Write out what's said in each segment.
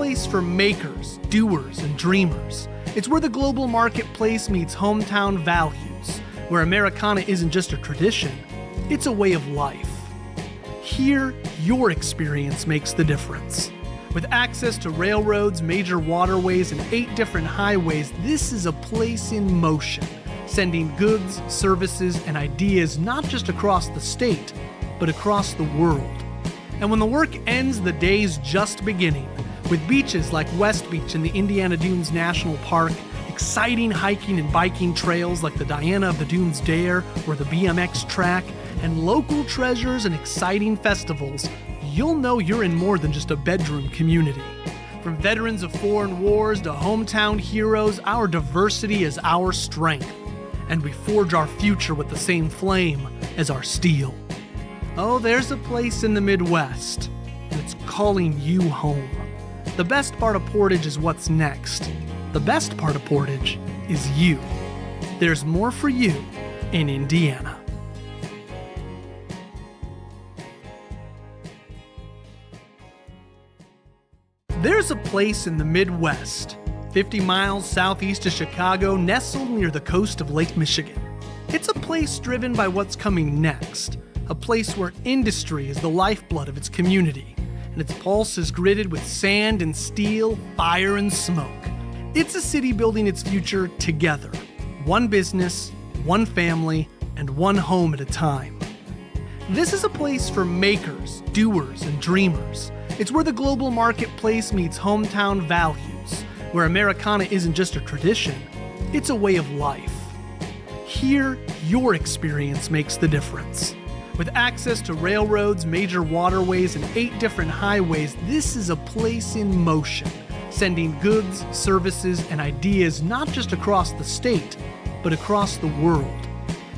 place for makers, doers, and dreamers. It's where the global marketplace meets hometown values, where Americana isn't just a tradition, it's a way of life. Here, your experience makes the difference. With access to railroads, major waterways, and 8 different highways, this is a place in motion, sending goods, services, and ideas not just across the state, but across the world. And when the work ends, the day's just beginning, with beaches like West Beach in the Indiana Dunes National Park, exciting hiking and biking trails like the Diana of the Dunes Dare or the BMX track, and local treasures and exciting festivals, you'll know you're in more than just a bedroom community. From veterans of foreign wars to hometown heroes, our diversity is our strength, and we forge our future with the same flame as our steel. Oh, there's a place in the Midwest, and it's calling you home. The best part of Portage is what's next. The best part of Portage is you. There's more for you in Indiana. There's a place in the Midwest, 50 miles southeast of Chicago, nestled near the coast of Lake Michigan. It's a place driven by what's coming next, a place where industry is the lifeblood of its community, and its pulse is gritted with sand and steel, fire and smoke. It's a city building its future together, one business, one family, and one home at a time. This is a place for makers, doers, and dreamers. It's where the global marketplace meets hometown values, where Americana isn't just a tradition, it's a way of life. Here, your experience makes the difference. With access to railroads, major waterways, and 8 different highways, this is a place in motion, sending goods, services, and ideas not just across the state, but across the world.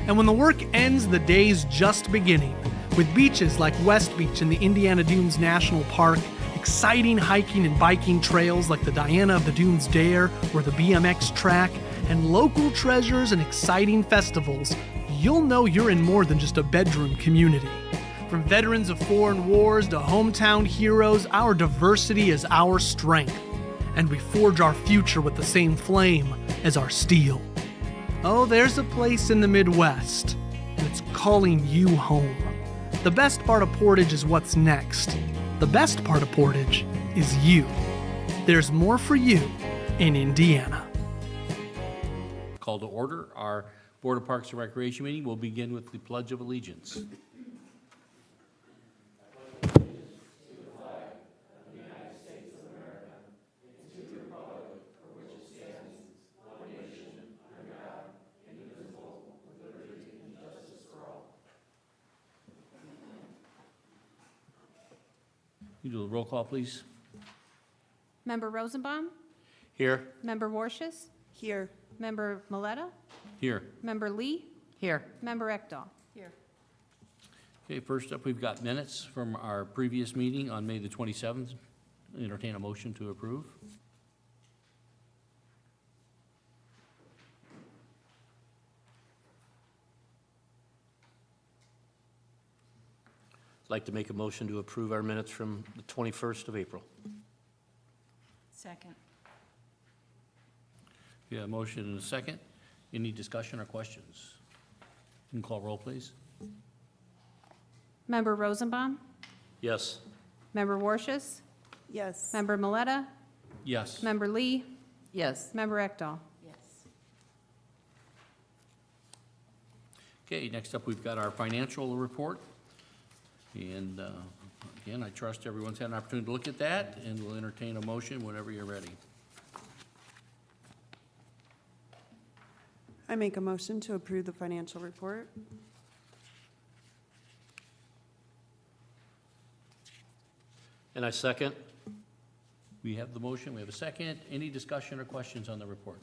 And when the work ends, the day's just beginning, with beaches like West Beach in the Indiana Dunes National Park, exciting hiking and biking trails like the Diana of the Dunes Dare or the BMX track, and local treasures and exciting festivals, you'll know you're in more than just a bedroom community. From veterans of foreign wars to hometown heroes, our diversity is our strength, and we forge our future with the same flame as our steel. Oh, there's a place in the Midwest, and it's calling you home. The best part of Portage is what's next. The best part of Portage is you. There's more for you in Indiana. Call to order our Board of Parks and Recreation meeting. We'll begin with the Pledge of Allegiance. You do a roll call, please. Member Rosenbaum? Here. Member Warshus? Here. Member Miletta? Here. Member Lee? Here. Member Ekdahl? Here. Okay, first up, we've got minutes from our previous meeting on May the 27th. Entertain a motion to approve. I'd like to make a motion to approve our minutes from the 21st of April. Second. Yeah, a motion and a second. Any discussion or questions? You can call roll, please. Member Rosenbaum? Yes. Member Warshus? Yes. Member Miletta? Yes. Member Lee? Yes. Member Ekdahl? Yes. Okay, next up, we've got our financial report. And again, I trust everyone's had an opportunity to look at that, and we'll entertain a motion whenever you're ready. I make a motion to approve the financial report. And I second. We have the motion, we have a second. Any discussion or questions on the report?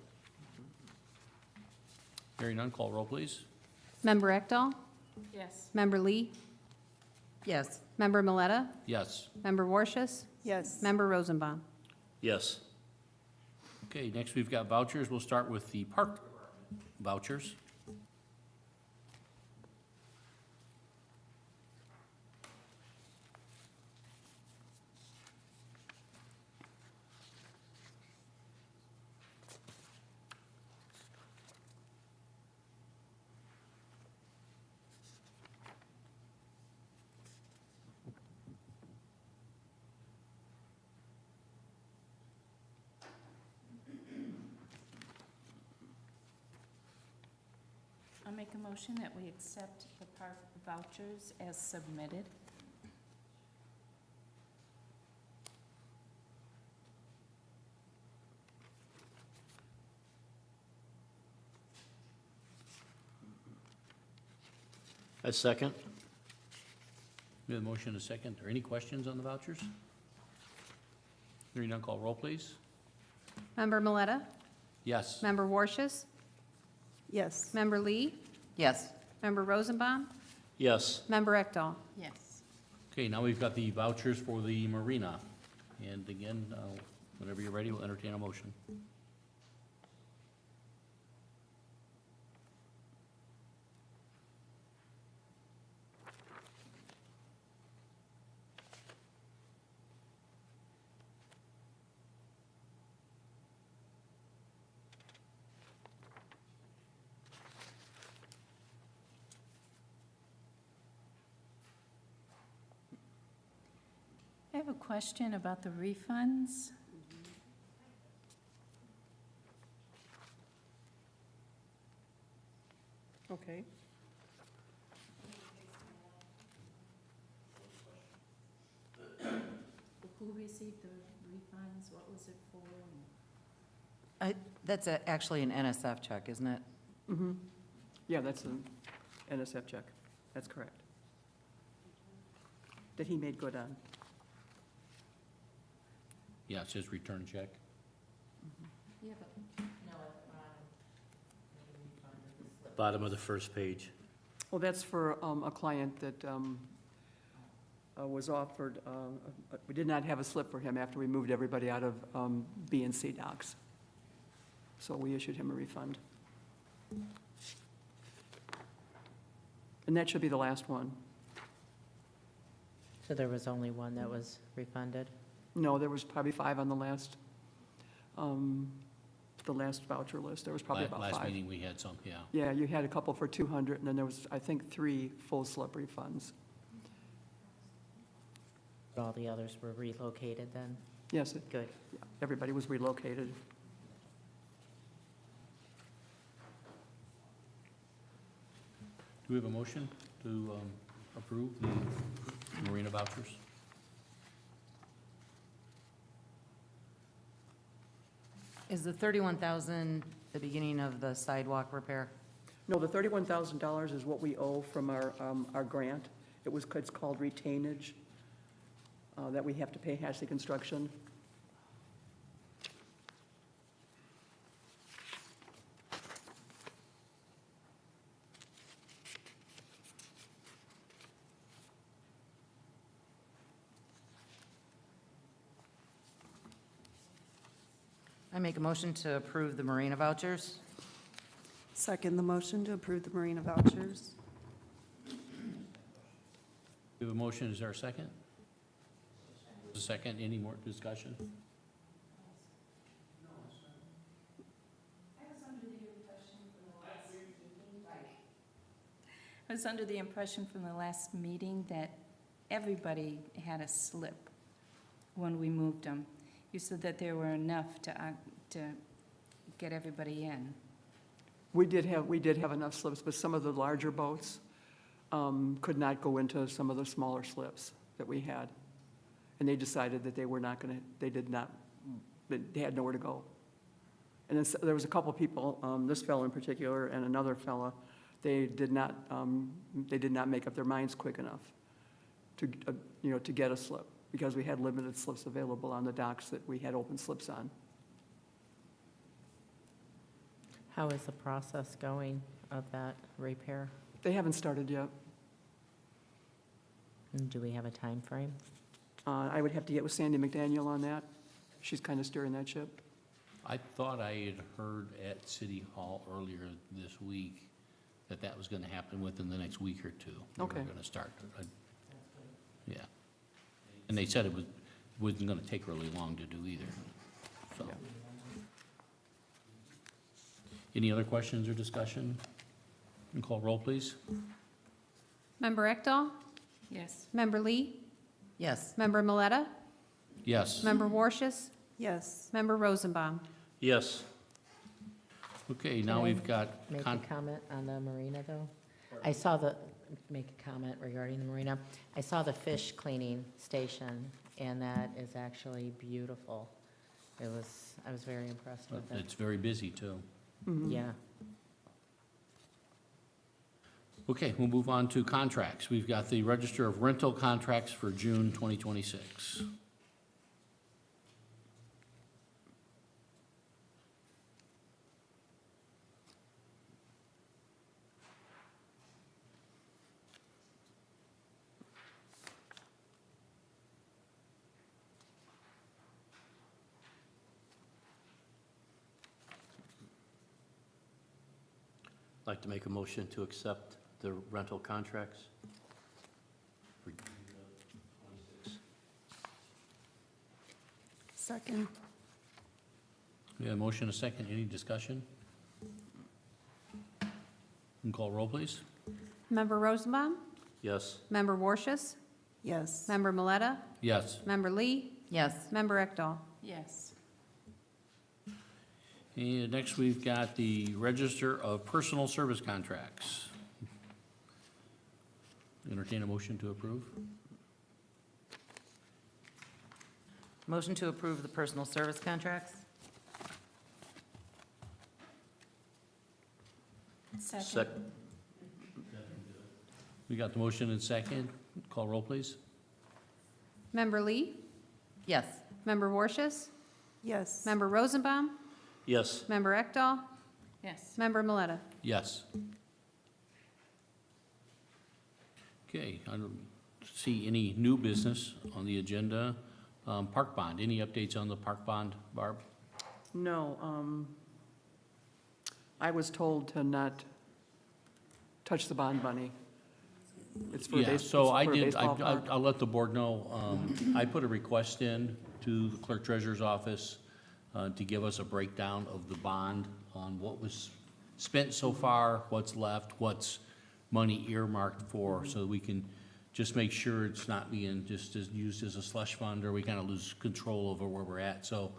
Hearing none, call roll, please. Member Ekdahl? Yes. Member Lee? Yes. Member Miletta? Yes. Member Warshus? Yes. Member Rosenbaum? Yes. Okay, next we've got vouchers. We'll start with the park vouchers. a motion that we accept the park vouchers as submitted. A second? We have a motion and a second. Are any questions on the vouchers? Hearing none, call roll, please. Member Maleta? Yes. Member Warshes? Yes. Member Lee? Yes. Member Rosenbaum? Yes. Member Ekdahl? Yes. Okay, now we've got the vouchers for the marina. And again, whenever you're ready, we'll entertain a motion. I have a question about the refunds. Okay. Who received the refunds? What was it for? That's actually an NSF check, isn't it? Mm-hmm. Yeah, that's an NSF check. That's correct. That he made good on. Yeah, it says return check. Yeah, but Bottom of the first page. Well, that's for a client that was offered, we did not have a slip for him after we moved everybody out of B and C docks. So we issued him a refund. And that should be the last one. So there was only one that was refunded? No, there was probably 5 on the last voucher list. There was probably about 5. Last meeting, we had some, yeah. Yeah, you had a couple for 200, and then there was, I think, 3 full slip refunds. All the others were relocated then? Yes, Good. everybody was relocated. Do we have a motion to approve the marina vouchers? Is the 31,000 the beginning of the sidewalk repair? No, the $31,000 is what we owe from our grant. It's called retainage that we have to pay Hashley Construction. I make a motion to approve the marina vouchers. Second the motion to approve the marina vouchers. We have a motion, is there a second? A second, any more discussion? I was under the impression from the last meeting that everybody had a slip when we moved them. You said that there were enough to get everybody in. We did have enough slips, but some of the larger boats could not go into some of the smaller slips that we had. And they decided that they were not going to, they had nowhere to go. And then there was a couple people, this fellow in particular and another fella, they did not make up their minds quick enough to get a slip, because we had limited slips available on the docks that we had open slips on. How is the process going of that repair? They haven't started yet. And do we have a time frame? I would have to get with Sandy McDaniel on that. She's kind of steering that ship. I thought I had heard at City Hall earlier this week that was going to happen within the next week or two. Okay. We were going to start. Yeah. And they said it wasn't going to take really long to do either, so. Yeah. Any other questions or discussion? And call roll, please. Member Ekdahl? Yes. Member Lee? Yes. Member Maleta? Yes. Member Warshes? Yes. Member Rosenbaum? Yes. Okay, now we've got, Make a comment on the marina though? I saw the, make a comment regarding the marina. I saw the fish cleaning station, and that is actually beautiful. I was very impressed with it. It's very busy, too. Yeah. Okay, we'll move on to contracts. We've got the Register of Rental Contracts for June 2026. I'd like to make a motion to accept the rental contracts. for June 26. Second. We have a motion, a second. Any discussion? And call roll, please. Member Rosenbaum? Yes. Member Warshus? Yes. Member Miletta? Yes. Member Lee? Yes. Member Ekdahl? Yes. And next, we've got the Register of Personal Service Contracts. Entertain a motion to approve. Motion to approve the personal service contracts? Second. We got the motion and second. Call roll, please. Member Lee? Yes. Member Warshus? Yes. Member Rosenbaum? Yes. Member Ekdahl? Yes. Member Miletta? Yes. Okay, I don't see any new business on the agenda. Park bond, any updates on the park bond, Barb? No, I was told to not touch the bond money. It's for Yeah, it's so for I a did, baseball park. I'll let the board know, I put a request in to the clerk treasurer's office to give us a breakdown of the bond on what was spent so far, what's left, what's money earmarked for, so we can just make sure it's not being just used as a slush fund, or we kind of lose control over where we're at. So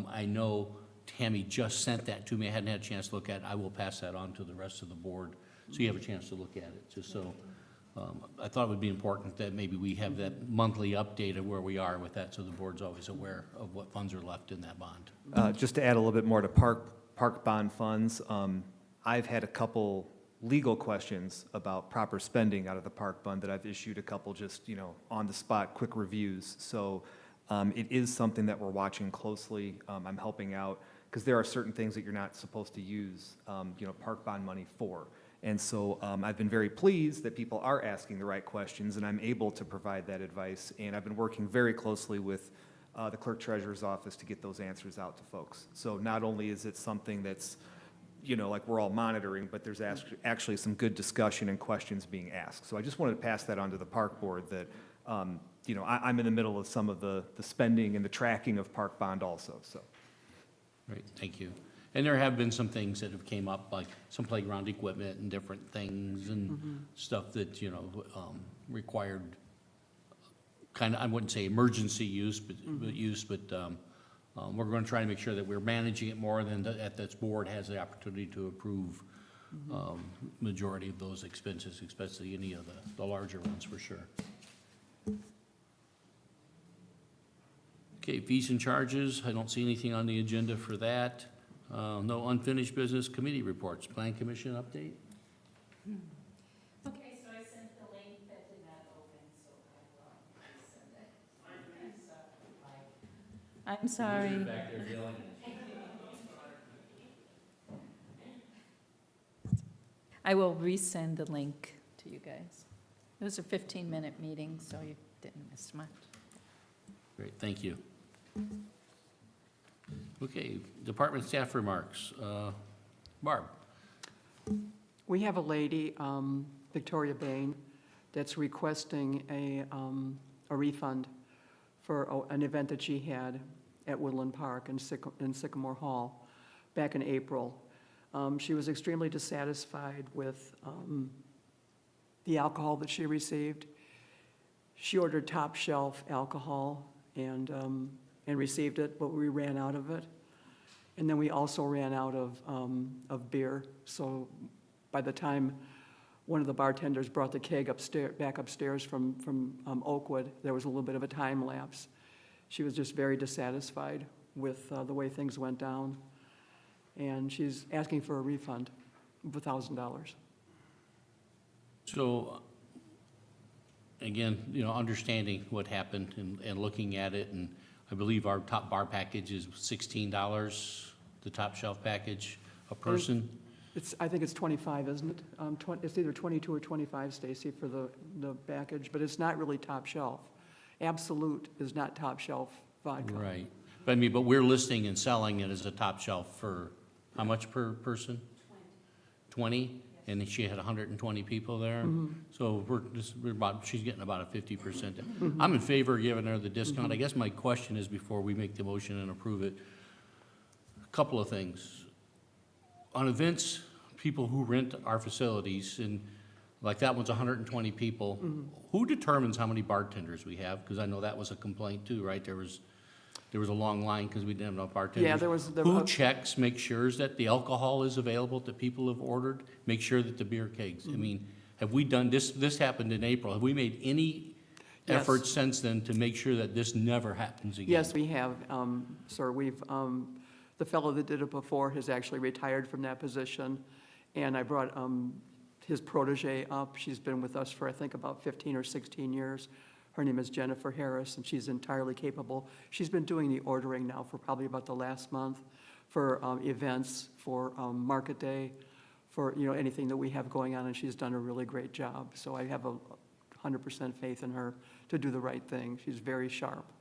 I know Tammy just sent that to me. I hadn't had a chance to look at it. I will pass that on to the rest of the board, so you have a chance to look at it, just so. I thought it would be important that maybe we have that monthly update of where we are with that, so the board's always aware of what funds are left in that bond. Just to add a little bit more to park bond funds, I've had a couple legal questions about proper spending out of the park fund that I've issued a couple just, on the spot, quick reviews. So it is something that we're watching closely. I'm helping out, because there are certain things that you're not supposed to use, park bond money for. And so I've been very pleased that people are asking the right questions, and I'm able to provide that advice. And I've been working very closely with the clerk treasurer's office to get those answers out to folks. So not only is it something that's, like we're all monitoring, but there's actually some good discussion and questions being asked. So I just wanted to pass that on to the park board that, I'm in the middle of some of the spending and the tracking of park bond also, so. Great, thank you. And there have been some things that have came up, like some playground equipment and different things and stuff that, required kind of, I wouldn't say emergency use, but we're going to try to make sure that we're managing it more than that this board has the opportunity to approve majority of those expenses, especially any of the larger ones for sure. Okay, fees and charges, I don't see anything on the agenda for that. No unfinished business, committee reports. Plan Commission update? Okay, so I sent the link that did not open, so I will resend it. I'm sorry. I will resend the link to you guys. It was a 15-minute meeting, so you didn't miss much. Great, thank you. Okay, department staff remarks. Barb? We have a lady, Victoria Bain, that's requesting a refund for an event that she had at Woodland Park in Sycamore Hall back in April. She was extremely dissatisfied with the alcohol that she received. She ordered top shelf alcohol and received it, but we ran out of it. And then we also ran out of beer. So by the time one of the bartenders brought the keg back upstairs from Oakwood. There was a little bit of a time lapse. She was just very dissatisfied with the way things went down, and she's asking for a refund of $1,000. So, again, understanding what happened and looking at it, and I believe our top bar package is $16, the top shelf package, a person. I think it's 25, isn't it? It's either 22 or 25, Stacy, for the package, but it's not really top shelf. Absolute is not top shelf vodka. Right. But but we're listing and selling it as a top shelf for how much per person? 20? And she had 120 people there? So she's getting about a 50%. I'm in favor of giving her the discount. I guess my question is, before we make the motion and approve it, a couple of things. On events, people who rent our facilities, and like that one's 120 people, who determines how many bartenders we have? Because I know that was a complaint too, right? There was a long line because we didn't have enough bartenders. Yeah, there was. Who checks, makes sure that the alcohol is available that people have ordered, make sure that the beer kegs? I mean, have we done, this happened in April, have we made any Yes. efforts since then to make sure that this never happens again? Yes, we have, sir. The fellow that did it before has actually retired from that position, and I brought his protege up. She's been with us for, I think, about 15 or 16 years. Her name is Jennifer Harris, and she's entirely capable. She's been doing the ordering now for probably about the last month for events, for Market Day, for, anything that we have going on, and she's done a really great job. So I have 100% faith in her to do the right thing. She's very sharp.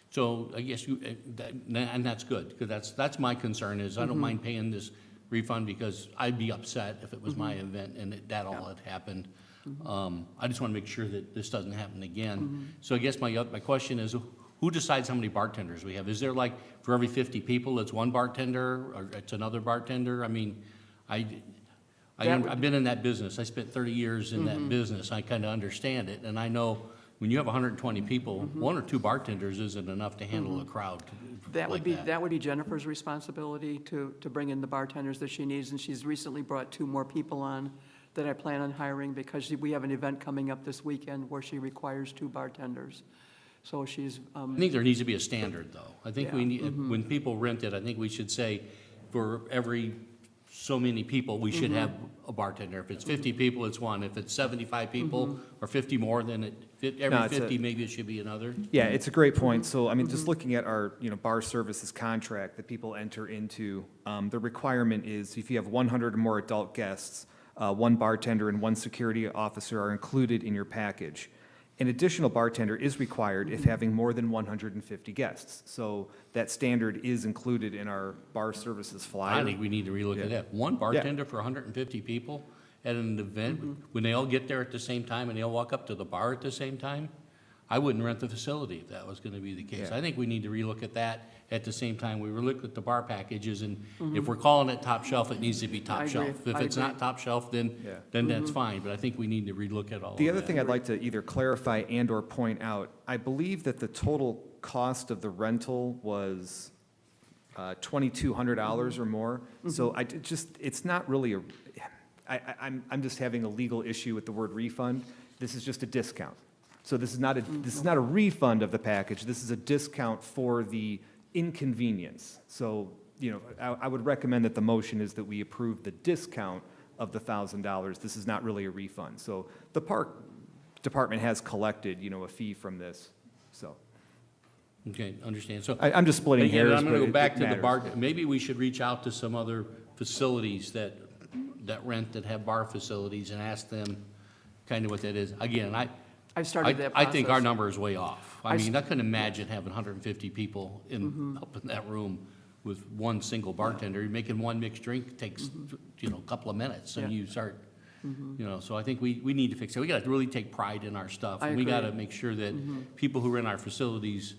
So I guess and that's good, because that's my concern is I don't mind paying this refund because I'd be upset if it was my event and that all had happened. I just want to make sure that this doesn't happen again. So I guess my question is, who decides how many bartenders we have? Is there like for every 50 people, it's one bartender or it's another bartender? I mean, I've been in that business. I spent 30 years in that business. I kind of understand it, and I know when you have 120 people, one or two bartenders isn't enough to handle a crowd That would like be Jennifer's responsibility to bring in the bartenders that she needs, and she's recently brought 2 more people on that I plan on hiring because we have an event coming up this weekend where she requires 2 bartenders. So she's. I think there needs to be a standard, though. I think we Yeah. need, when people rent it, I think we should say for every so many people, we should have a bartender. If it's 50 people, it's one. If it's 75 people or 50 more, then every 50, maybe it should be another. Yeah, it's a great point. So, I mean, just looking at our, bar services contract that people enter into, the requirement is if you have 100 or more adult guests, 1 bartender and 1 security officer are included in your package. An additional bartender is required if having more than 150 guests. So that standard is included in our bar services flyer. I think we need to relook at that. One bartender for 150 people at an event, when they all get there at the same time and they all walk up to the bar at the same time, I wouldn't rent the facility if that was going to be the case. Yeah. I think we need to relook at that at the same time we look at the bar packages, and if we're calling it top shelf, it needs to be top I agree. shelf. If I it's agree. not top shelf, then that's fine, but I think we need to relook at all of that. The other thing I'd like to either clarify and/or point out, I believe that the total cost of the rental was $2,200 or more. So it's not really I'm just having a legal issue with the word refund. This is just a discount. So this is not a refund of the package. This is a discount for the inconvenience. So, I would recommend that the motion is that we approve the discount of the $1,000. This is not really a refund. So the park department has collected, a fee from this, so. Okay, understand. So I'm just splitting again, hairs, I'm going but to go it back to the matters. bar. Maybe we should reach out to some other facilities that have bar facilities and ask them kind of what that is. Again, I've started that I think our process. number is way off. I mean, I couldn't imagine having 150 people up in that room with one single bartender. You're making one mixed drink takes, a couple of minutes, and Yeah. you start, so I think we need to fix it. We got to really take pride in our stuff. I And we got to agree. make sure that people who rent our facilities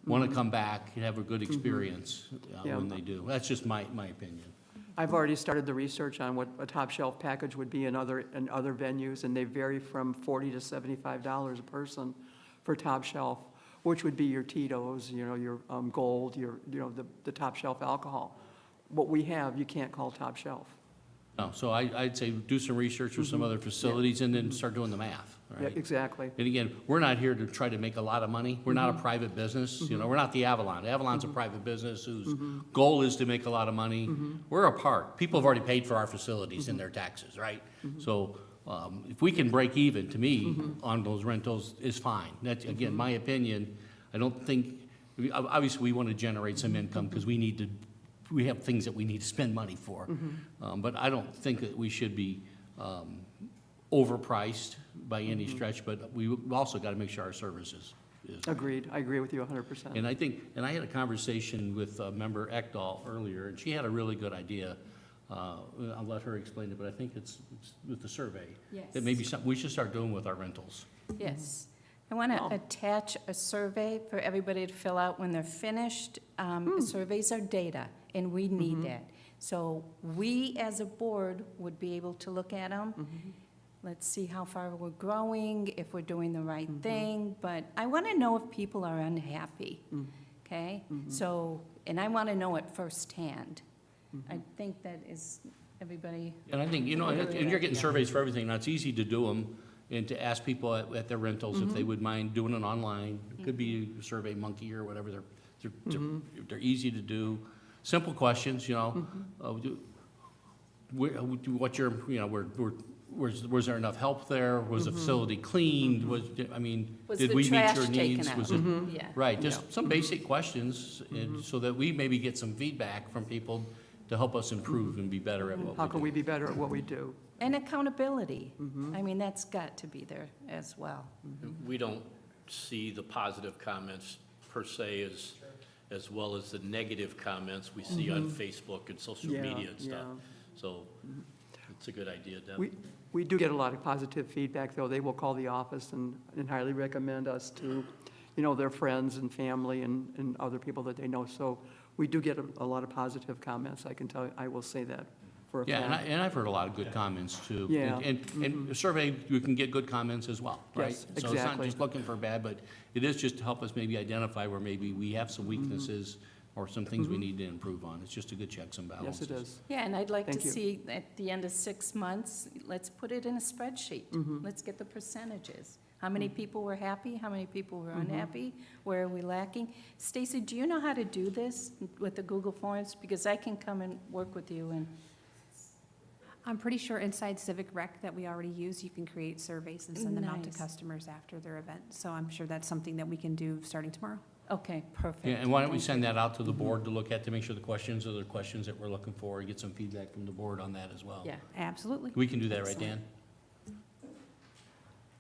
want to come back and have a good experience Yeah. when they do. That's just my opinion. I've already started the research on what a top shelf package would be in other venues, and they vary from $40 to $75 a person for top shelf, which would be your Tito's, your Gold, the top shelf alcohol. What we have, you can't call top shelf. No, so I'd say do some research with some other facilities and then start doing the math, all Yeah, right? exactly. And again, we're not here to try to make a lot of money. We're not a private business, you know, we're not the Avalon. Avalon's a private business whose goal is to make a lot of money. We're a park. People have already paid for our facilities in their taxes, right? So, if we can break even, to me, on those rentals is fine. That's, again, my opinion. I don't think, obviously, we want to generate some income because we have things that we need to spend money for. But I don't think that we should be overpriced by any stretch, but we also got to make sure our service is. Agreed. I agree with you 100%. And I think, and I had a conversation with Member Ekdahl earlier, and she had a really good idea. I'll let her explain it, but I think it's with the survey. Yes. That maybe something we should start doing with our rentals. Yes. I want to attach a survey for everybody to fill out when they're finished. Surveys are data, and we need that. So we, as a board, would be able to look at them. Let's see how far we're growing, if we're doing the right thing. But I want to know if people are unhappy, okay? So, and I want to know it firsthand. I think that is, everybody, And I think, you know, and you're getting surveys for everything. Now, it's easy to do them and to ask people at their rentals if they would mind doing it online. It could be Survey Monkey or whatever. They're easy to do. Simple questions, you know. What's your, you know, was there enough help there? Was the facility cleaned? Was Did the we meet trash your taken needs? out? Was it, yeah. right, just some basic questions, and so that we maybe get some feedback from people to help us improve and be better at what we do. How can we be better at what we do? And accountability. I mean, that's got to be there as well. We don't see the positive comments per se as well as the negative comments we see on Facebook and social Yeah, media and stuff. yeah. So it's a good idea, Deb. We do get a lot of positive feedback, though. They will call the office and highly recommend us to, you know, their friends and family and other people that they know. So we do get a lot of positive comments, I can tell you, I will say that for a Yeah, fact. and I've heard a lot of good comments too. Yeah. And a survey, you can get good comments as well, right? Yes, So it's not exactly. just looking for bad, but it is just to help us maybe identify where maybe we have some weaknesses or some things we need to improve on. It's just a good checks and balances. Yes, it is. Yeah, and I'd like to Thank you. see at the end of 6 months, let's put it in a spreadsheet. Let's get the percentages. How many people were happy? How many people were unhappy? Where are we lacking? Stacy, do you know how to do this with the Google Forms? Because I can come and work with you and, I'm pretty sure inside Civic Rec that we already use, you can create surveys and send them out to Nice. customers after their event. So I'm sure that's something that we can do starting tomorrow. okay, perfect. Yeah, and why don't we send that out to the board to look at, to make sure the questions are the questions that we're looking for, and get some feedback from the board on that as well. Yeah. Absolutely. We can do that, right, Dan?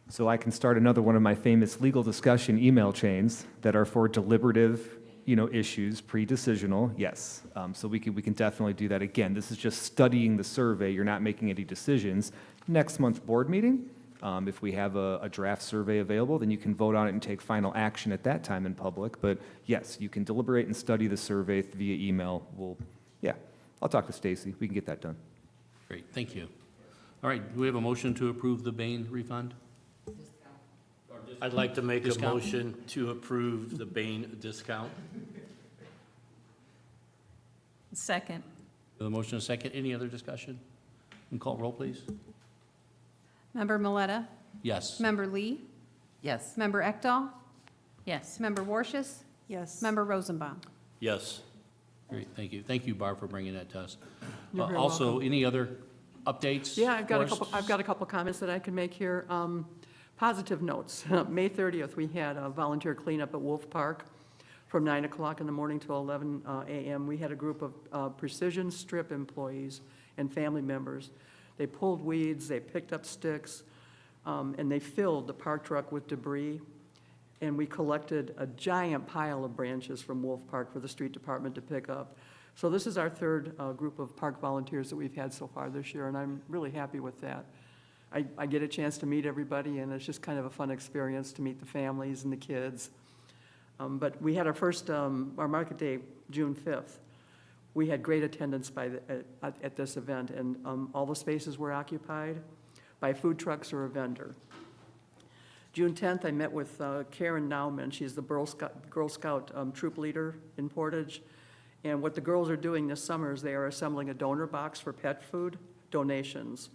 So I can start another one of my famous legal discussion email chains that are for deliberative, you know, issues, pre-decisional, yes. So we can definitely do that. Again, this is just studying the survey, you're not making any decisions. Next month's board meeting, if we have a draft survey available, then you can vote on it and take final action at that time in public. But yes, you can deliberate and study the survey via email. I'll talk to Stacy, we can get that done. Great, thank you. All right, do we have a motion to approve the Bain refund? I'd like to make a Discount? motion to approve the Bain discount. Second. The motion is second. Any other discussion? And call roll, please. Member Miletta? Yes. Member Lee? Yes. Member Ekdahl? Yes. Member Warshus? Yes. Member Rosenbaum? Yes. Great, thank you. Thank you, Barb, for bringing that to us. You're very Also, welcome. any other updates? Yeah, I've got a for us? couple, I've got a couple comments that I can make here. Positive notes. May 30th, we had a volunteer cleanup at Wolf Park from 9 o'clock in the morning till 11 a.m. We had a group of precision strip employees and family members. They pulled weeds, they picked up sticks, and they filled the park truck with debris. And we collected a giant pile of branches from Wolf Park for the street department to pick up. So this is our third group of park volunteers that we've had so far this year, and I'm really happy with that. I get a chance to meet everybody, and it's just kind of a fun experience to meet the families and the kids. But we had our first, our market day, June 5th. We had great attendance at this event, and all the spaces were occupied by food trucks or a vendor. June 10th, I met with Karen Nauman. She's the Girl Scout troop leader in Portage. And what the girls are doing this summer is they are assembling a donor box for pet food donations.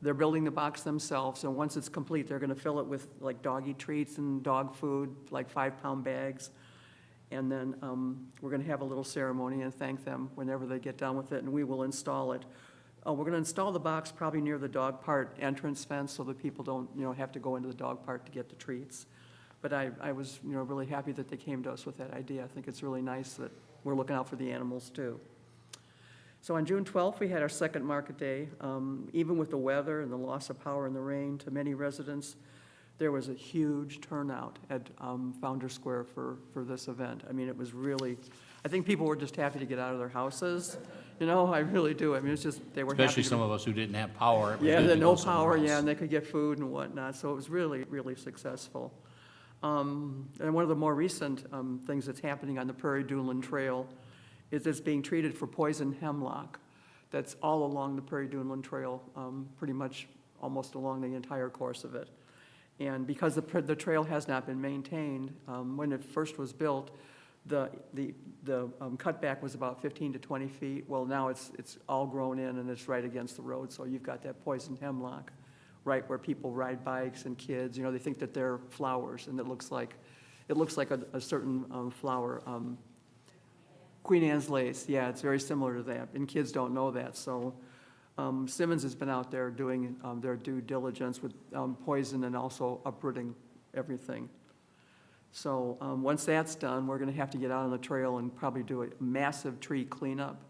They're building the box themselves, and once it's complete, they're gonna fill it with like doggy treats and dog food, like 5-pound bags. And then we're gonna have a little ceremony and thank them whenever they get done with it, and we will install it. We're gonna install the box probably near the dog park entrance fence so that people don't, have to go into the dog park to get the treats. But I was, really happy that they came to us with that idea. I think it's really nice that we're looking out for the animals too. So on June 12th, we had our second market day. Even with the weather and the loss of power and the rain to many residents, there was a huge turnout at Founders Square for this event. I mean, it was really, I think people were just happy to get out of their houses. I really do. I mean, it's just, they were happy. Especially some of us who didn't have power. It was Yeah, good the to no go somewhere power, else. yeah, and they could get food and whatnot, so it was really, really successful. And one of the more recent things that's happening on the Prairie Duneland Trail is it's being treated for poison hemlock. That's all along the Prairie Duneland Trail, pretty much almost along the entire course of it. And because the trail has not been maintained, when it first was built, the cutback was about 15 to 20 feet. Well, now it's all grown in and it's right against the road, so you've got that poison hemlock right where people ride bikes and kids, they think that they're flowers, and it looks like a certain flower, Queen Anne's lace. Yeah, it's very similar to that, and kids don't know that. So Simmons has been out there doing their due diligence with poison and also uprooting everything. So once that's done, we're going to have to get out on the trail and probably do a massive tree cleanup,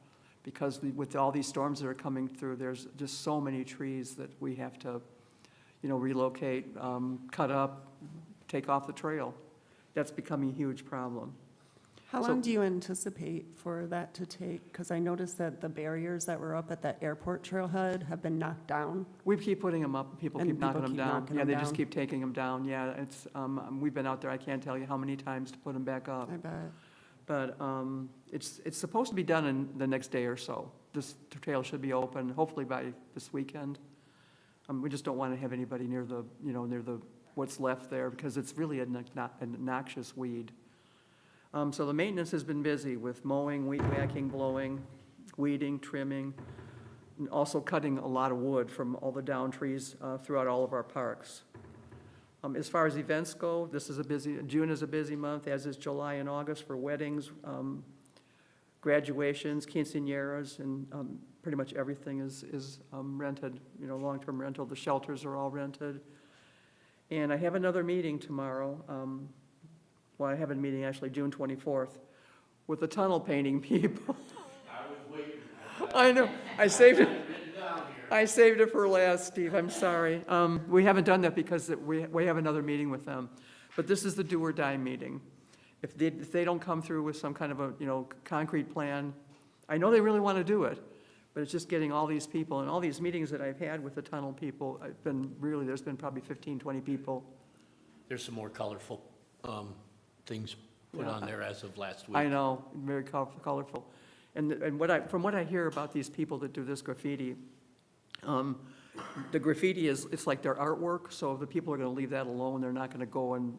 because with all these storms that are coming through, there's just so many trees that we have to, relocate, cut up, take off the trail. That's becoming a huge problem. How So- long do you anticipate for that to take? Because I noticed that the barriers that were up at that airport trailhead have been knocked down. We keep putting them up, people And keep knocking people them keep down. knocking Yeah, them they just down. keep taking them down, yeah, it's, we've been out there, I can't tell you how many times to put them back up. I bet. But it's supposed to be done in the next day or so. This trail should be open, hopefully by this weekend. We just don't want to have anybody near the, near the, what's left there, because it's really a noxious weed. So the maintenance has been busy with mowing, weed whacking, blowing, weeding, trimming, and also cutting a lot of wood from all the down trees throughout all of our parks. As far as events go, June is a busy month, as is July and August for weddings, graduations, quinceañeras, and pretty much everything is rented, long-term rental. The shelters are all rented. And I have another meeting tomorrow. I have a meeting actually June 24th with the tunnel painting people. I was waiting. I know, I saved it for last, Steve, I'm sorry. We haven't done that because we have another meeting with them. But this is the do or die meeting. If they don't come through with some kind of a, concrete plan, I know they really want to do it, but it's just getting all these people, and all these meetings that I've had with the tunnel people, there's been probably 15, 20 people. There's some more colorful things put Yeah, on there as of last week. I know, very colorful. And from what I hear about these people that do this graffiti, the graffiti it's like their artwork, so the people are going to leave that alone. They're not going to go and,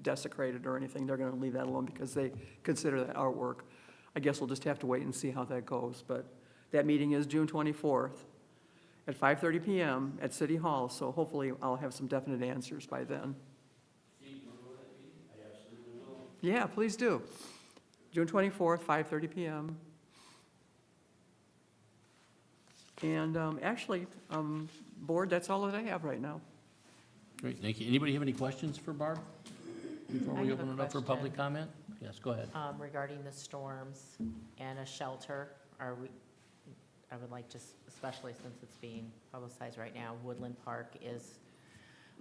desecrate it or anything. They're going to leave that alone because they consider that artwork. I guess we'll just have to wait and see how that goes. But that meeting is June 24th at 5:30 PM at City Hall, so hopefully I'll have some definite answers by then. Yeah, please do. June 24th, 5:30 PM. And actually, Board, that's all that I have right now. Great, thank you. Anybody have any questions for Barb before I we have a open it up for question. public comment? Yes, go ahead. Regarding the storms and a shelter, I would like just, especially since it's being publicized right now, Woodland Park is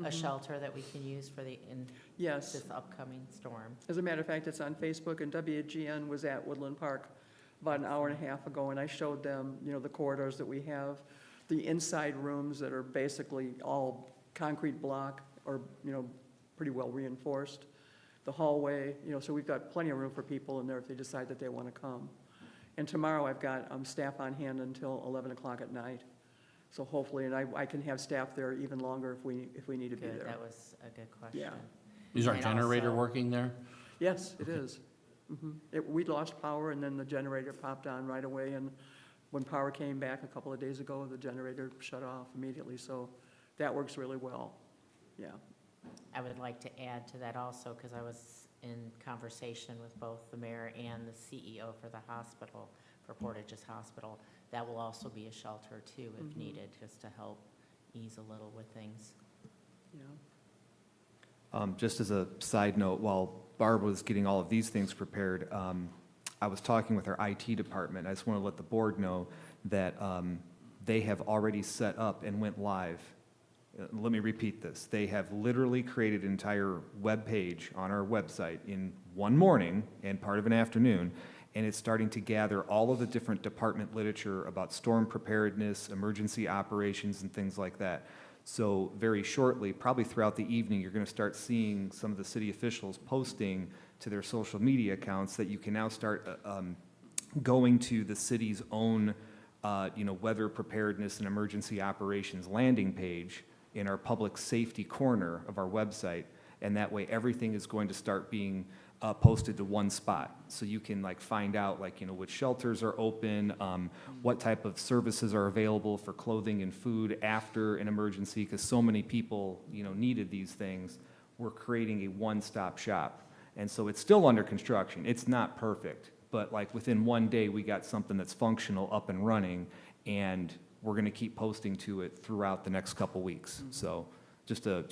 a shelter that we can use for Yes. this upcoming storm. As a matter of fact, it's on Facebook, and WGN was at Woodland Park about an hour and a half ago, and I showed them, the corridors that we have, the inside rooms that are basically all concrete block or, pretty well reinforced, the hallway, so we've got plenty of room for people in there if they decide that they want to come. And tomorrow I've got staff on hand until 11 o'clock at night. So hopefully, and I can have staff there even longer if we need to be Good, there. that was a good question. Yeah. Is our And generator also- working there? Yes, it is. We lost power, and then the generator popped on right away, and when power came back a couple of days ago, the generator shut off immediately, so that works really well, yeah. I would like to add to that also, because I was in conversation with both the mayor and the CEO for the hospital, for Portage's Hospital. That will also be a shelter too, if needed, just to help ease a little with things. Yeah. Just as a side note, while Barb was getting all of these things prepared, I was talking with our IT department. I just want to let the board know that they have already set up and went live. Let me repeat this. They have literally created an entire web page on our website in one morning and part of an afternoon, and it's starting to gather all of the different department literature about storm preparedness, emergency operations, and things like that. So very shortly, probably throughout the evening, you're going to start seeing some of the city officials posting to their social media accounts that you can now start going to the city's own weather preparedness and emergency operations landing page in our public safety corner of our website, and that way everything is going to start being posted to one spot. So you can find out which shelters are open, what type of services are available for clothing and food after an emergency, because so many people needed these things. We're creating a one-stop shop. And so it's still under construction. It's not perfect, but within one day we got something that's functional up and running, and we're going to keep posting to it throughout the next couple weeks. So just a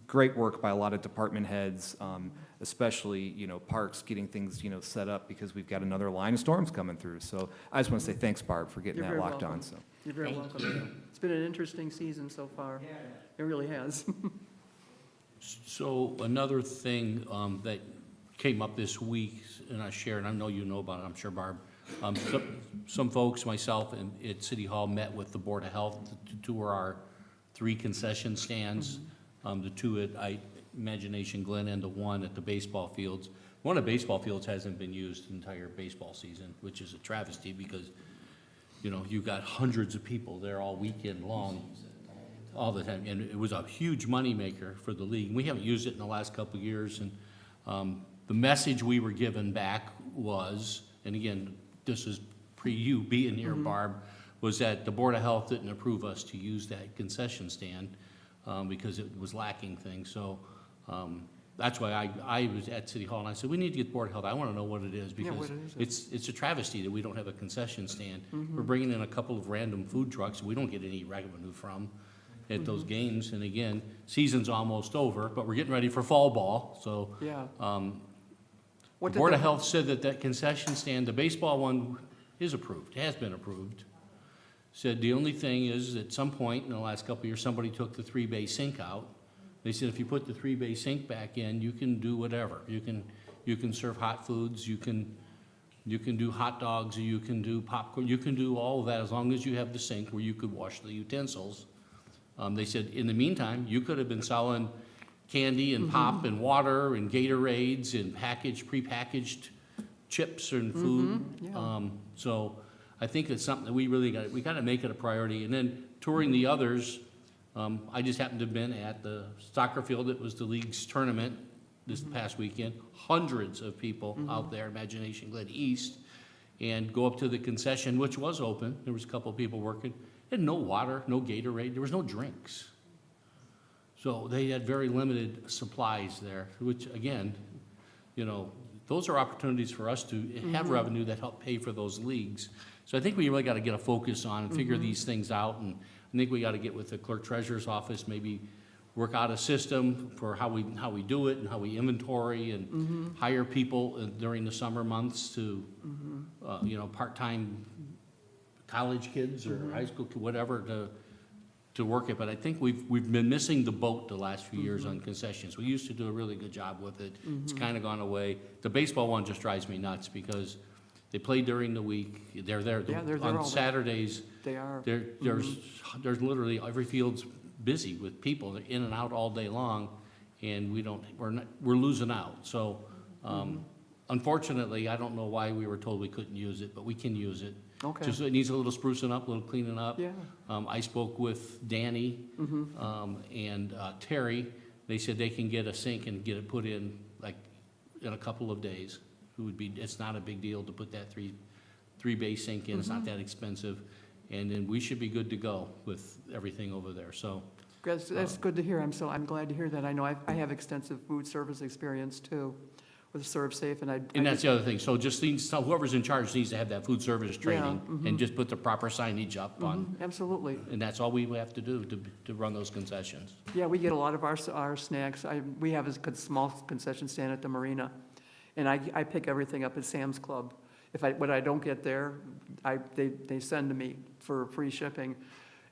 great work by a lot of department heads, especially Parks getting things set up, because we've got another line of storms coming through. So I just want to say thanks, Barb, for getting You're that very locked welcome. on. So You're very Thank welcome. It's been an interesting season so far. It really has. So another thing that came up this week, and I shared, and I know you know about it, I'm sure, Barb. Some folks, myself, and at City Hall met with the Board of Health to tour our 3 concession stands, the 2 at Imagination Glen and the 1 at the baseball fields. One of the baseball fields hasn't been used the entire baseball season, which is a travesty because, you've got hundreds of people there all weekend long, all the time. And it was a huge moneymaker for the league. We haven't used it in the last couple of years. And the message we were given back was, and again, this is pre-you being here, Barb, was that the Board of Health didn't approve us to use that concession stand because it was lacking things. So that's why I was at City Hall and I said, we need to get Board of Health. I want to know what it is because what it is. it's a travesty that we don't have a concession stand. We're bringing in a couple of random food trucks we don't get any revenue from at those games. And again, season's almost over, but we're getting ready for fall ball. So Yeah. the Board of Health said that concession stand, the baseball one is approved, has been approved. Said the only thing is, at some point in the last couple of years, somebody took the 3-bay sink out. They said if you put the 3-bay sink back in, you can do whatever. You can serve hot foods, you can do hot dogs, or you can do popcorn, you can do all of that as long as you have the sink where you could wash the utensils. They said in the meantime, you could have been selling candy and pop and water and Gatorades and prepackaged chips and food. So I think it's something that we got to make it a priority. And then touring the others, I just happened to have been at the soccer field. It was the league's tournament this past weekend. Hundreds of people out there, Imagination Glen East, and go up to the concession, which was open. There was a couple of people working. And no water, no Gatorade, there was no drinks. So they had very limited supplies there, which again, those are opportunities for us to have revenue that help pay for those leagues. So I think we really got to get a focus on and figure these things out. And I think we got to get with the clerk treasurer's office, maybe work out a system for how we do it and how we inventory and hire people during the summer months to, part-time college kids or high school, whatever, to work it. But I think we've been missing the boat the last few years on concessions. We used to do a really good job with it. It's kind of gone away. The baseball one just drives me nuts because they play during the week. They're there. Yeah, they're there all on day. Saturdays. They are. There's literally every field's busy with people. They're in and out all day long, and we're losing out. So unfortunately, I don't know why we were told we couldn't use it, but we can use it. Okay. Just it needs a little sprucing up, a little cleaning up. Yeah. I spoke with Danny and Terry. They said they can get a sink and get it put in in a couple of days. It's not a big deal to put that 3-bay sink in, it's not that expensive, and then we should be good to go with everything over there, so. That's good to hear. I'm glad to hear that. I know I have extensive food service experience too with ServSafe, and And that's the other thing, so just needs, so whoever's in charge needs to have that food service training, mhm. and just put the proper signage up on, Absolutely. and that's all we have to do to run those concessions. Yeah, we get a lot of our snacks. We have a small concession stand at the marina, and I pick everything up at Sam's Club. What I don't get there, they send to me for free shipping.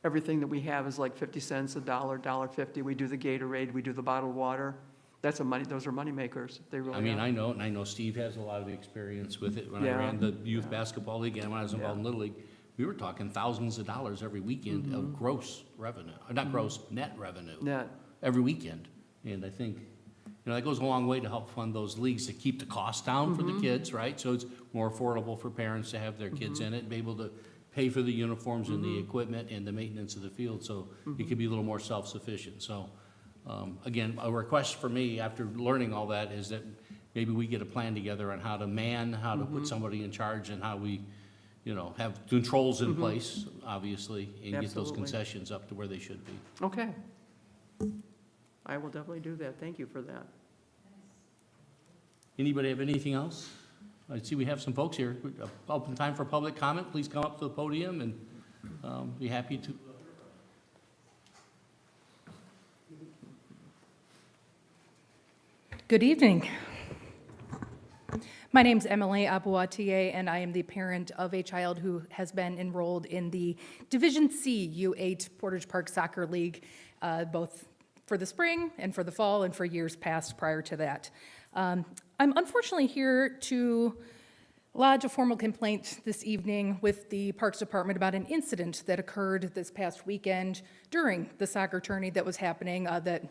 Everything that we have is like 50 cents, $1, $1.50. We do the Gatorade, we do the bottled water. Those are money makers. They really are. I mean, I know, and I know Steve has a lot of experience with it. When I Yeah. ran the youth basketball league and when I was involved in Yeah. Little League, we were talking thousands of dollars every weekend of gross revenue, or not gross, net revenue, Yeah, every weekend. And I think, that goes a long way to help fund those leagues to keep the cost down for the kids, right? So it's more affordable for parents to have their kids in it and be able to pay for the uniforms and the equipment and the maintenance of the field, so it could be a little more self-sufficient. So, again, a request for me, after learning all that, is that maybe we get a plan together on how to man, how to put somebody in charge, and how we, have controls in place, obviously, and get those Absolutely. concessions up to where they should be. okay. I will definitely do that. Thank you for that. Anybody have anything else? I see we have some folks here. Open time for public comment. Please come up to the podium and be happy to. Good evening. My name's Emily Abouatier, and I am the parent of a child who has been enrolled in the Division C U8 Portage Park Soccer League, both for the spring and for the fall and for years past prior to that. I'm unfortunately here to lodge a formal complaint this evening with the Parks Department about an incident that occurred this past weekend during the soccer tourney that was happening that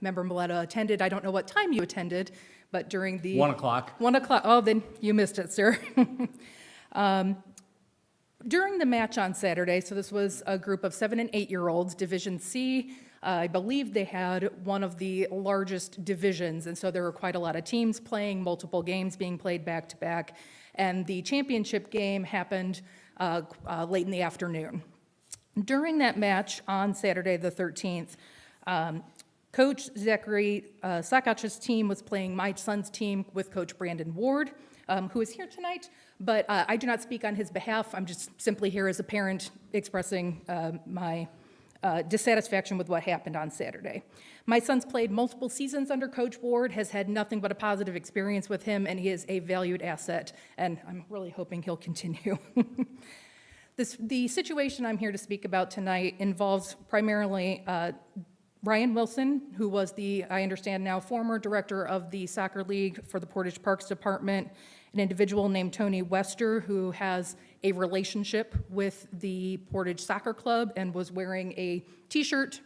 Member Miletta attended. I don't know what time you attended, but during the... 1 o'clock. 1 o'clock. Oh, then you missed it, sir. During the match on Saturday, so this was a group of 7- and 8-year-olds, Division C. I believe they had one of the largest divisions, and so there were quite a lot of teams playing, multiple games being played back to back, and the championship game happened late in the afternoon. During that match on Saturday the 13th, Coach Zachary Sakach's team was playing my son's team with Coach Brandon Ward, who is here tonight, but I do not speak on his behalf. I'm just simply here as a parent expressing my dissatisfaction with what happened on Saturday. My son's played multiple seasons under Coach Ward, has had nothing but a positive experience with him, and he is a valued asset, and I'm really hoping he'll continue. The situation I'm here to speak about tonight involves primarily Ryan Wilson, who was I understand now, former director of the soccer league for the Portage Parks Department, an individual named Tony Wester, who has a relationship with the Portage Soccer Club and was wearing a T-shirt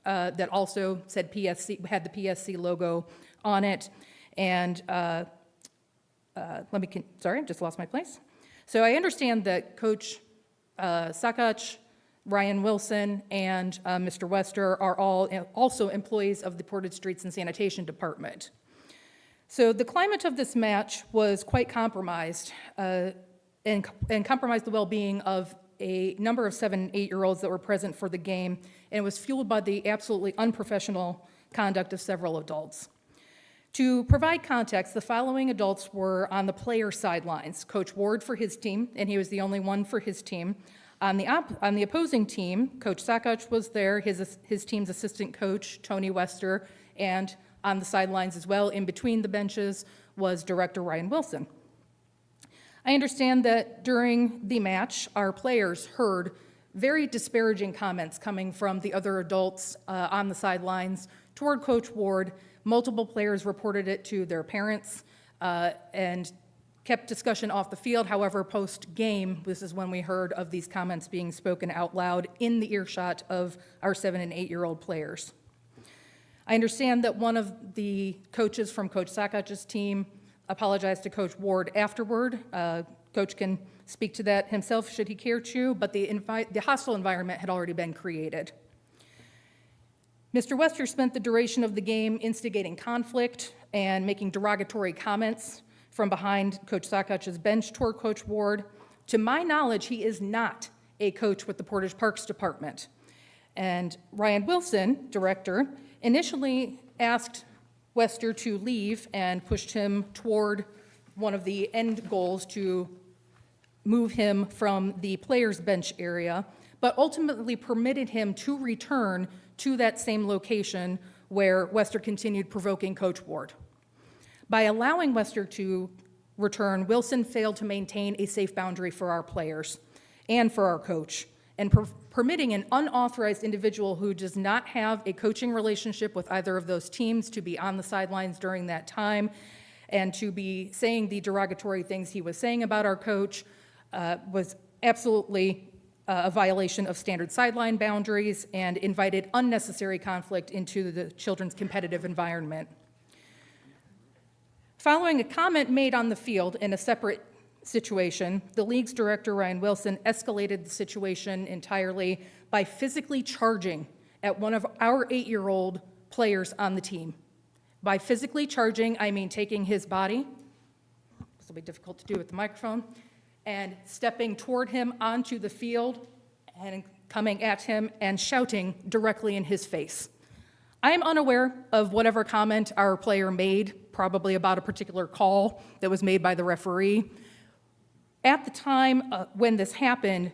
that also said PSC, had the PSC logo on it. And sorry, I just lost my place. So I understand that Coach Sakach, Ryan Wilson, and Mr. Wester are all also employees of the Portage Streets and Sanitation Department. So the climate of this match was quite compromised and compromised the well-being of a number of 7- and 8-year-olds that were present for the game, and it was fueled by the absolutely unprofessional conduct of several adults. To provide context, the following adults were on the player sidelines. Coach Ward for his team, and he was the only one for his team. On the opposing team, Coach Sakach was there, his team's assistant coach, Tony Wester, and on the sidelines as well, in between the benches, was Director Ryan Wilson. I understand that during the match, our players heard very disparaging comments coming from the other adults on the sidelines toward Coach Ward. Multiple players reported it to their parents and kept discussion off the field. However, post-game, this is when we heard of these comments being spoken out loud in the earshot of our 7- and 8-year-old players. I understand that one of the coaches from Coach Sakach's team apologized to Coach Ward afterward. Coach can speak to that himself should he care to, but the hostile environment had already been created. Mr. Wester spent the duration of the game instigating conflict and making derogatory comments from behind Coach Sakach's bench toward Coach Ward, To my knowledge, he is not a coach with the Portage Parks Department. And Ryan Wilson, director, initially asked Wester to leave and pushed him toward one of the end goals to move him from the players' bench area, but ultimately permitted him to return to that same location where Wester continued provoking Coach Ward. By allowing Wester to return, Wilson failed to maintain a safe boundary for our players and for our coach, and permitting an unauthorized individual who does not have a coaching relationship with either of those teams to be on the sidelines during that time and to be saying the derogatory things he was saying about our coach was absolutely a violation of standard sideline boundaries and invited unnecessary conflict into the children's competitive environment. Following a comment made on the field in a separate situation, the league's director, Ryan Wilson, escalated the situation entirely by physically charging at one of our 8-year-old players on the team. By physically charging, I mean taking his body, this will be difficult to do with the microphone, and stepping toward him onto the field and coming at him and shouting directly in his face. I am unaware of whatever comment our player made, probably about a particular call that was made by the referee. At the time when this happened,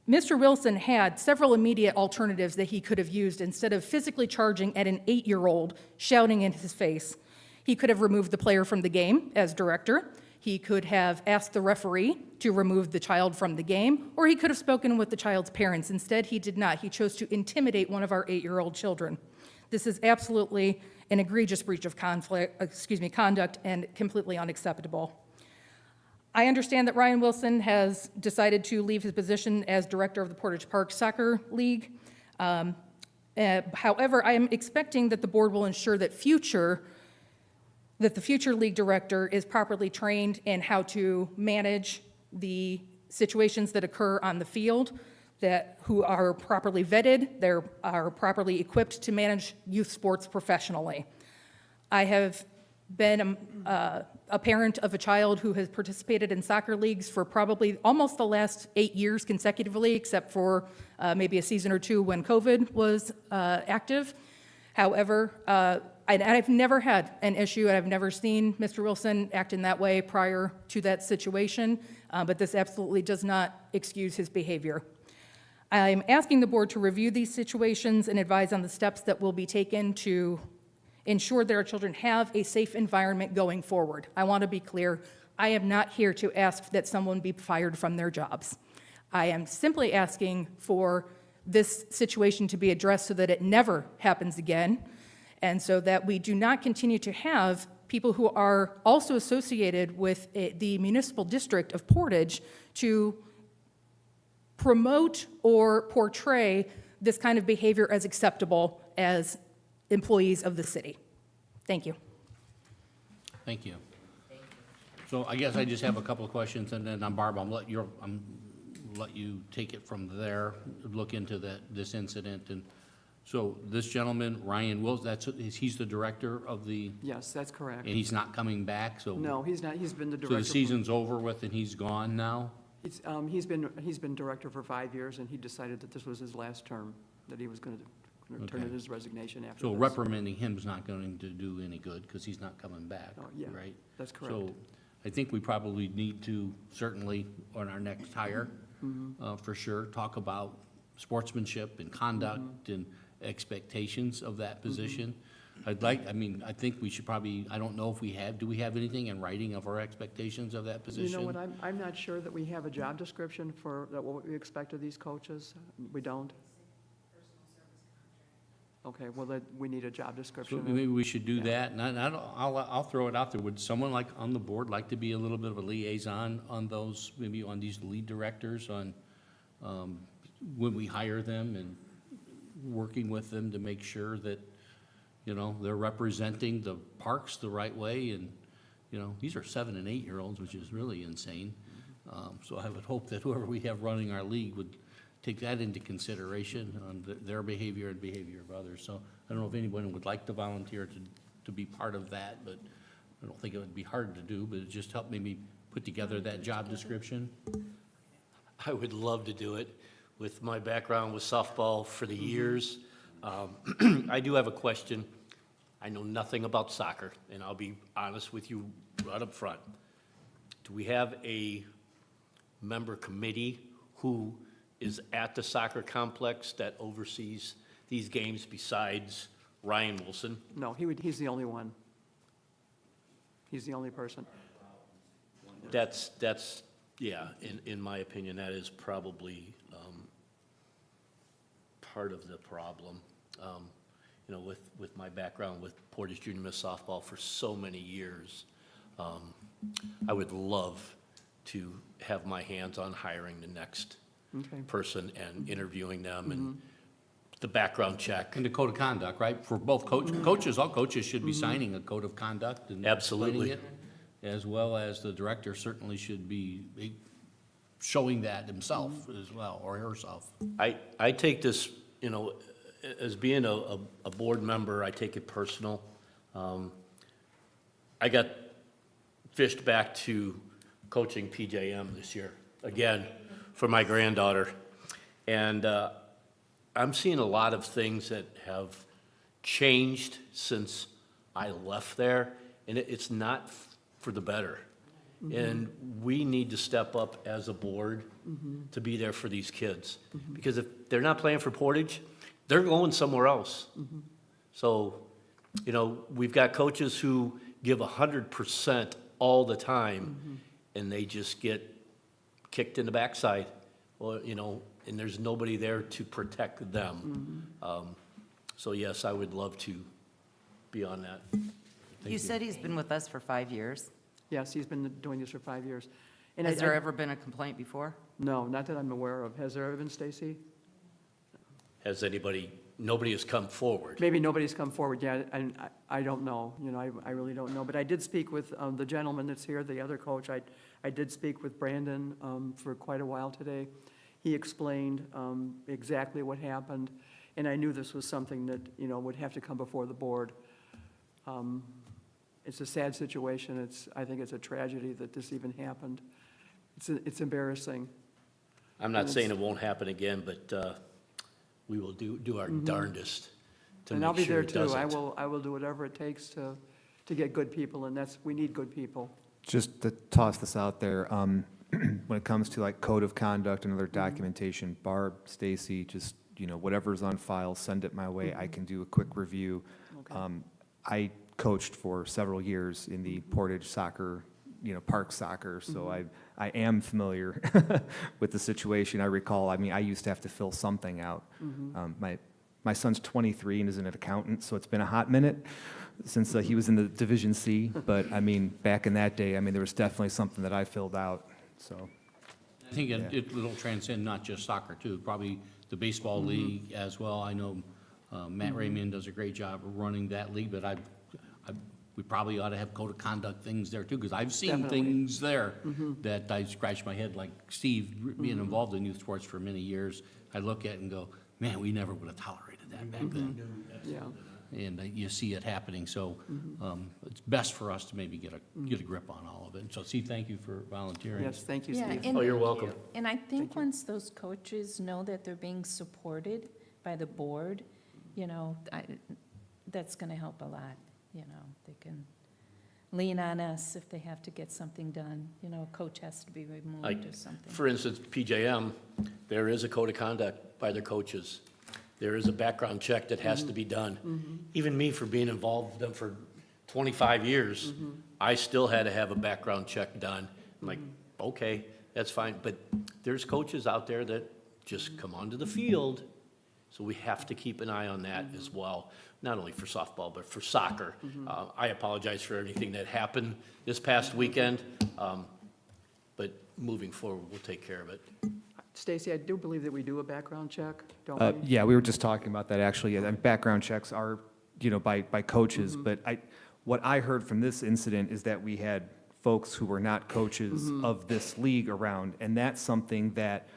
Mr. Wilson had several immediate alternatives that he could have used instead of physically charging at an 8-year-old, shouting in his face. He could have removed the player from the game as director. He could have asked the referee to remove the child from the game, or he could have spoken with the child's parents. Instead, he did not. He chose to intimidate one of our 8-year-old children. This is absolutely an egregious breach of conduct and completely unacceptable. I understand that Ryan Wilson has decided to leave his position as director of the Portage Park Soccer League. However, I am expecting that the board will ensure that the future league director is properly trained in how to manage the situations that occur on the field, who are properly vetted, they are properly equipped to manage youth sports professionally. I have been a parent of a child who has participated in soccer leagues for probably almost the last 8 years consecutively, except for maybe a season or two when COVID was active. However, I've never had an issue, and I've never seen Mr. Wilson act in that way prior to that situation, but this absolutely does not excuse his behavior. I'm asking the board to review these situations and advise on the steps that will be taken to ensure that our children have a safe environment going forward. I want to be clear, I am not here to ask that someone be fired from their jobs. I am simply asking for this situation to be addressed so that it never happens again, and so that we do not continue to have people who are also associated with the municipal district of Portage to promote or portray this kind of behavior as acceptable as employees of the city. Thank you. Thank you. So I guess I just have a couple of questions, and then Barb, I'm let you take it from there, look into this incident. And so this gentleman, Ryan Wilson, he's the director of the, Yes, that's correct. and he's not coming back, so? No, he's not, he's been the So director. the season's over with and he's gone now? He's been director for 5 years, and he decided that this was his last term, that he was going to turn in Okay. his resignation after So this. reprimanding him is not going to do any good, because he's not coming back, Oh, yeah, right? that's correct. So I think we probably need to, certainly, on our next hire, for sure, talk about sportsmanship and conduct and expectations of that position. I think we should probably, I don't know if do we have anything in writing of our expectations of that position? You know what, I'm not sure that we have a job description for what we expect of these coaches. We don't? Okay, well, then we need a job So description. maybe we should do that, and I'll throw it out there. Would someone like on the board like to be a little bit of a liaison on those, maybe on these lead directors on, when we hire them and working with them to make sure that, they're representing the parks the right way, and, these are 7 and 8-year-olds, which is really insane. So I would hope that whoever we have running our league would take that into consideration on their behavior and behavior of others. So I don't know if anyone would like to volunteer to be part of that, but I don't think it would be hard to do, but it just helped maybe put together that job description. I would love to do it. With my background with softball for the years, I do have a question. I know nothing about soccer, and I'll be honest with you right up front. Do we have a member committee who is at the soccer complex that oversees these games besides Ryan Wilson? No, he's the only one. He's the only person. That's, yeah, in my opinion, that is probably part of the problem. You know, with my background with Portage Junior Miss Softball for so many years, I would love to have my hands on hiring the next Okay. person and interviewing them and the background check. And the code of conduct, right? For both coaches, all coaches should be signing a code of conduct and Absolutely. explaining it, as well as the director certainly should be showing that himself as well, or herself. I take this, you know, as being a board member, I take it personal. I got fished back to coaching PJM this year, again, for my granddaughter. And I'm seeing a lot of things that have changed since I left there, and it's not for the better. And we need to step up as a board to be there for these kids. Because if they're not playing for Portage, they're going somewhere else. So, you know, we've got coaches who give 100% all the time, and they just get kicked in the backside, or, you know, and there's nobody there to protect them. So yes, I would love to be on that. You said he's been with us for 5 years. Yes, he's been doing this for 5 years. And Has there ever been a complaint before? No, not that I'm aware of. Has there ever been, Stacy? Has nobody has come forward? Maybe nobody's come forward yet, and I don't know, you know, I really don't know. But I did speak with the gentleman that's here, the other coach. I did speak with Brandon for quite a while today. He explained exactly what happened, and I knew this was something that, you know, would have to come before the board. It's a sad situation. I think it's a tragedy that this even happened. It's embarrassing. I'm not saying it won't happen again, but we will do our darndest to And I'll make be sure there it too. doesn't. I will do whatever it takes to get good people, and we need good people. Just to toss this out there, when it comes to like code of conduct and other documentation, Barb, Stacy, just, you know, whatever's on file, send it my way. I can do a quick review. Okay. I coached for several years in the Portage soccer, you know, park soccer, so I am familiar with the situation. I recall, I mean, I used to have to fill something out. My son's 23 and is an accountant, so it's been a hot minute since he was in the Division C, but I mean, back in that day, I mean, there was definitely something that I filled out, so. I think it'll transcend not just soccer too, probably the baseball league as well. I know Matt Raymond does a great job of running that league, but we probably ought to have code of conduct things there too, because I've seen Definitely. things there that I scratch my head, like Steve, being involved in youth sports for many years, I look at it and go, man, we never would have tolerated that back then. Yeah. And you see it happening, so it's best for us to maybe get a grip on all of it. So Steve, thank you for volunteering. Yes, thank you, Yeah, Steve. and- Oh, you're welcome. And I think once those coaches know that they're being supported by the board, you know, that's going to help a lot, you know. They can lean on us if they have to get something done. You know, a coach has to be removed or something. For instance, PJM, there is a code of conduct by their coaches. There is a background check that has to be done. Even me, for being involved with them for 25 years, I still had to have a background check done. I'm like, okay, that's fine. But there's coaches out there that just come onto the field, so we have to keep an eye on that as well, not only for softball, but for soccer. I apologize for anything that happened this past weekend, but moving forward, we'll take care of it. Stacy, I do believe that we do a background check, don't we? Yeah, we were just talking about that, actually. And background checks are, you know, by coaches, but what I heard from this incident is that we had folks who were not coaches of this league around, and that's something that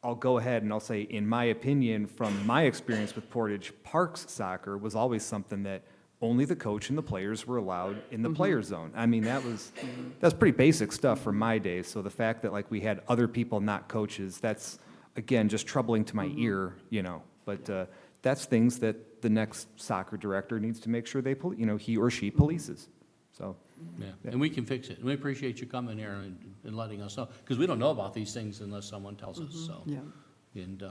I'll go ahead and I'll say, in my opinion, from my experience with Portage, Parks soccer was always something that only the coach and the players were allowed in the player zone. I mean, that's pretty basic stuff from my days. So the fact that like we had other people not coaches, that's, again, just troubling to my ear, you know. But that's things that the next soccer director needs to make sure they, he or she polices. So, Yeah, and we can fix it. And we appreciate you coming here and letting us know, because we don't know about these things unless someone tells us, so. Yeah. And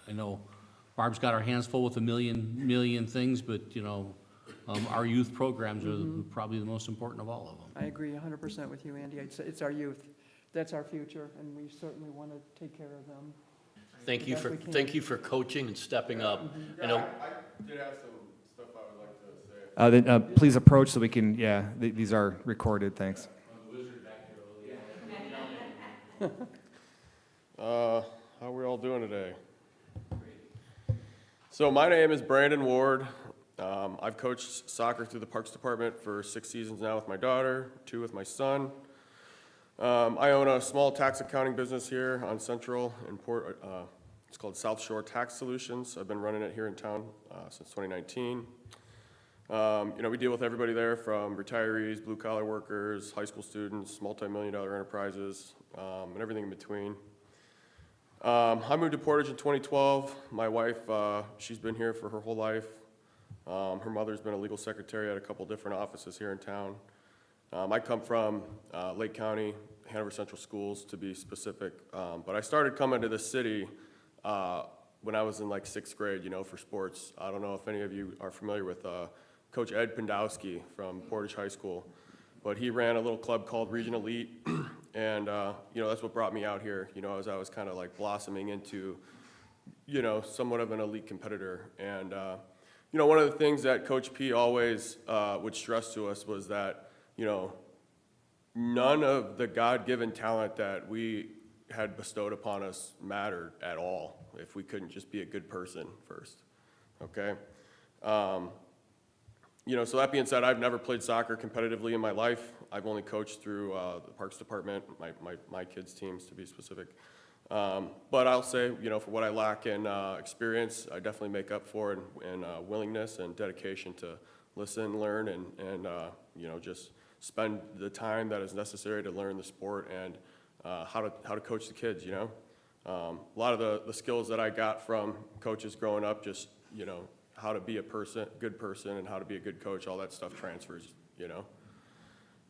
I know Barb's got our hands full with a million things, but, our youth programs are probably the most important of all of them. I agree 100% with you, Andy. It's our youth. That's our future, and we certainly want to take care of them. Thank you Best we can. thank you for coaching and stepping up. I know, I did have some stuff I would like to say. then please approach so we can, these are recorded, thanks. How are we all doing today? So my name is Brandon Ward. I've coached soccer through the Parks Department for 6 seasons now with my daughter, 2 with my son. I own a small tax accounting business here on Central in Port. It's called South Shore Tax Solutions. I've been running it here in town since 2019. We deal with everybody there from retirees, blue-collar workers, high school students, multi-million-dollar enterprises, and everything in between. I moved to Portage in 2012. My wife, she's been here for her whole life. Her mother's been a legal secretary at a couple different offices here in town. I come from Lake County, Hanover Central Schools to be specific, but I started coming to the city when I was in like 6th grade, for sports. I don't know if any of you are familiar with Coach Ed Pendowski from Portage High School, but he ran a little club called Region Elite, and that's what brought me out here, as I was kind of like blossoming into, somewhat of an elite competitor. And one of the things that Coach P always would stress to us was that, none of the God-given talent that we had bestowed upon us mattered at all if we couldn't just be a good person first, okay? So that being said, I've never played soccer competitively in my life. I've only coached through the Parks Department, my kids' teams to be specific. But I'll say, for what I lack in experience, I definitely make up for in willingness and dedication to listen, learn, and just spend the time that is necessary to learn the sport and how to coach the kids, A lot of the skills that I got from coaches growing up, just, how to be a good person and how to be a good coach, all that stuff transfers,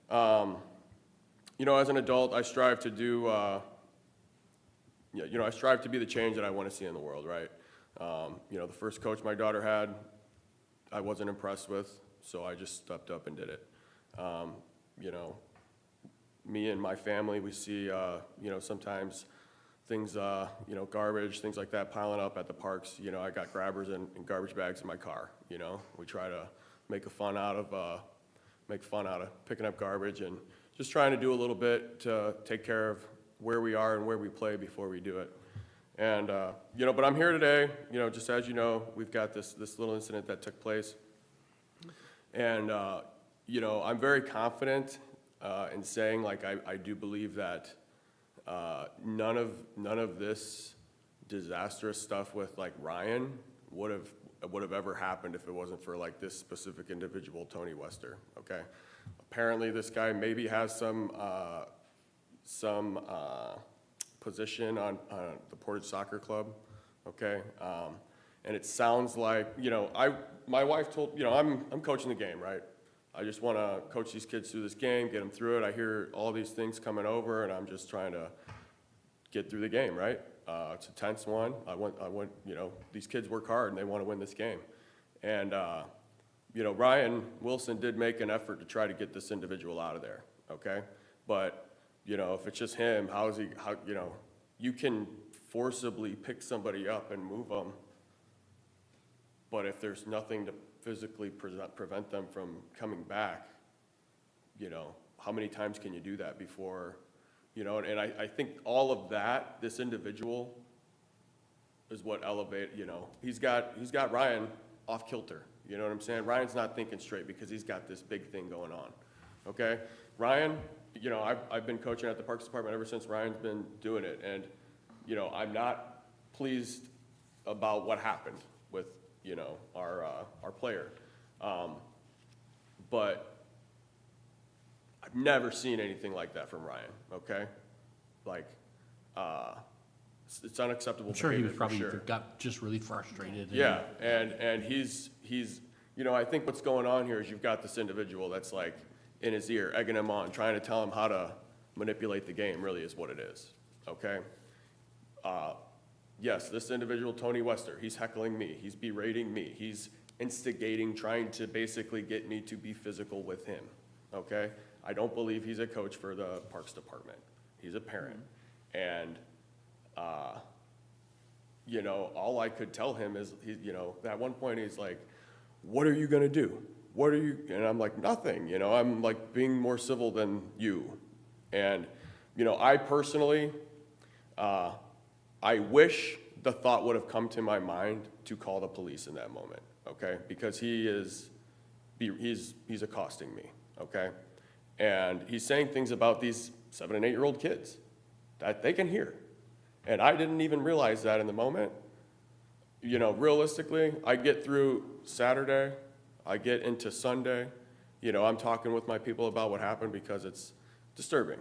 As an adult, I strive to do, I strive to be the change that I want to see in the world, right? The first coach my daughter had, I wasn't impressed with, so I just stepped up and did it. Me and my family, we see, sometimes things, garbage, things like that piling up at the parks. I got grabbers and garbage bags in my car, We try to make fun out of picking up garbage and just trying to do a little bit to take care of where we are and where we play before we do it. And, but I'm here today, just as you know, we've got this little incident that took place. And, I'm very confident in saying, like, I do believe that none of this disastrous stuff with, like, Ryan would have ever happened if it wasn't for, like, this specific individual, Tony Wester, okay? Apparently, this guy maybe has some position on the Portage Soccer Club, okay? And it sounds like, my wife told, I'm coaching the game, right? I just want to coach these kids through this game, get them through it. I hear all these things coming over, and I'm just trying to get through the game, right? It's a tense one. I want, these kids work hard, and they want to win this game. And, Ryan Wilson did make an effort to try to get this individual out of there, okay? But, if it's just him, you can forcibly pick somebody up and move them, but if there's nothing to physically prevent them from coming back, how many times can you do that before, and I think all of that, this individual is what elevate, he's got Ryan off kilter, you know what I'm saying? Ryan's not thinking straight because he's got this big thing going on, okay? Ryan, I've been coaching at the Parks Department ever since Ryan's been doing it, and, I'm not pleased about what happened with, our player. But I've never seen anything like that from Ryan, okay? Like, it's unacceptable I'm sure he behavior was for probably, sure. got just really frustrated. Yeah, and he's, you know, I think what's going on here is you've got this individual that's like in his ear, egging him on, trying to tell him how to manipulate the game, really is what it is, okay? Yes, this individual, Tony Wester, he's heckling me, he's berating me, he's instigating, trying to basically get me to be physical with him, okay? I don't believe he's a coach for the Parks Department. He's a parent. And, you know, all I could tell him is, you know, at one point he's like, what are you gonna do? What are you, and I'm like, nothing, you know, I'm like being more civil than you. And, you know, I personally, I wish the thought would have come to my mind to call the police in that moment, okay? Because he's accosting me, okay? And he's saying things about these 7 and 8-year-old kids that they can hear. And I didn't even realize that in the moment. You know, realistically, I get through Saturday, I get into Sunday, you know, I'm talking with my people about what happened because it's disturbing.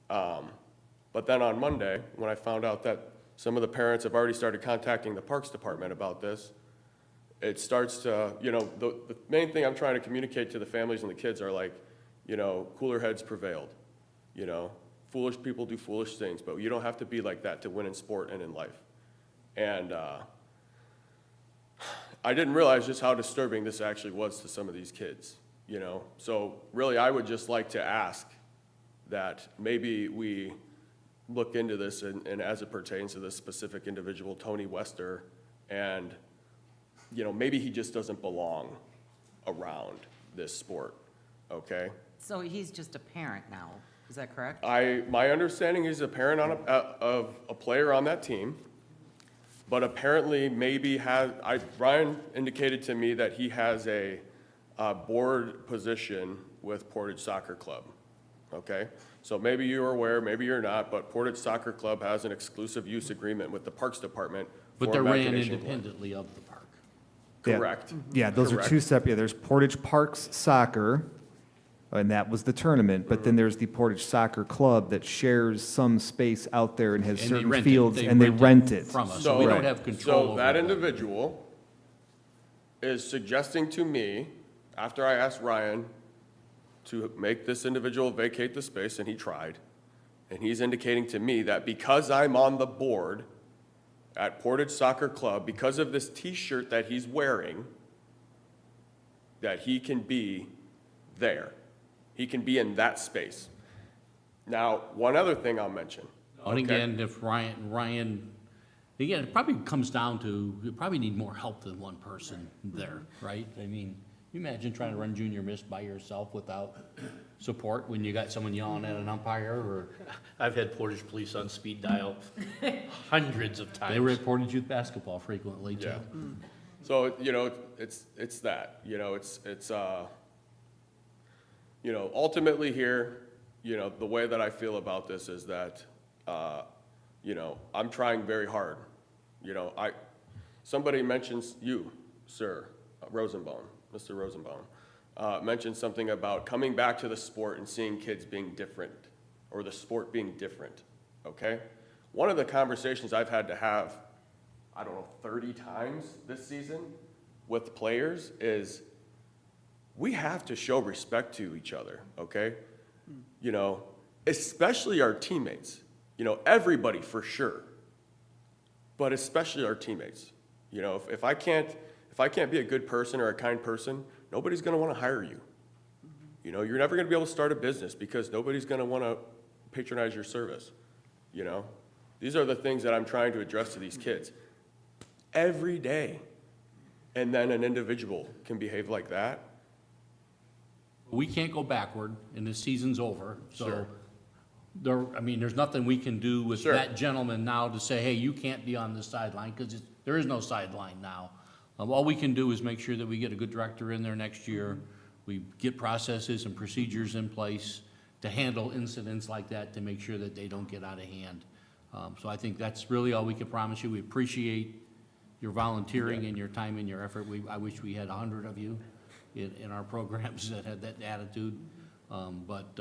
But then on Monday, when I found out that some of the parents have already started contacting the Parks Department about this, it starts to, you know, the main thing I'm trying to communicate to the families and the kids are like, you know, cooler heads prevailed. You know, foolish people do foolish things, but you don't have to be like that to win in sport and in life. And I didn't realize just how disturbing this actually was to some of these kids, you know. So really, I would just like to ask that maybe we look into this and as it pertains to this specific individual, Tony Wester, and, you know, maybe he just doesn't belong around this sport, okay? So he's just a parent now, is that correct? My understanding is a parent of a player on that team, but apparently maybe Ryan indicated to me that he has a board position with Portage Soccer Club, okay? So maybe you're aware, maybe you're not, but Portage Soccer Club has an exclusive use agreement with the Parks Department. But for they're ran Machination Glen. independently of the park. Yeah. Correct. Yeah, those are two Correct. separate, yeah, there's Portage Parks Soccer, and that was the tournament, but then there's the Portage Soccer Club that shares some space out there and has And they certain rent it. fields, and they rent it. From us, so we don't have control So over that it. individual is suggesting to me, after I asked Ryan to make this individual vacate the space, and he tried, and he's indicating to me that because I'm on the board at Portage Soccer Club, because of this T-shirt that he's wearing, that he can be there. He can be in that space. Now, one other thing I'll mention. And okay? again, if Ryan, again, it probably comes down to, you probably need more help than one person there, right? I mean, you imagine trying to run junior miss by yourself without support when you got someone yelling at an umpire, or I've had Portage Police on speed dial hundreds of times. they were at Portage Youth Basketball frequently too. Yeah. So, you know, it's that, you know, it's you know, ultimately here, you know, the way that I feel about this is that, you know, I'm trying very hard. You know, somebody mentions you, sir, Rosenbaum, Mr. Rosenbaum, mentioned something about coming back to the sport and seeing kids being different, or the sport being different, okay? One of the conversations I've had to have, I don't know, 30 times this season with players is, we have to show respect to each other, okay? You know, especially our teammates. You know, everybody for sure, but especially our teammates. You know, if I can't be a good person or a kind person, nobody's gonna wanna hire you. You know, you're never gonna be able to start a business because nobody's gonna wanna patronize your service, you know? These are the things that I'm trying to address to these kids every day. And then an individual can behave like that. We can't go backward, and the season's over, so Sure. there's nothing we can do with Sure. that gentleman now to say, hey, you can't be on the sideline, because there is no sideline now. All we can do is make sure that we get a good director in there next year, we get processes and procedures in place to handle incidents like that, to make sure that they don't get out of hand. So I think that's really all we can promise you. We appreciate your volunteering and your time and your effort. I wish we had 100 of you. in our programs that had that attitude. But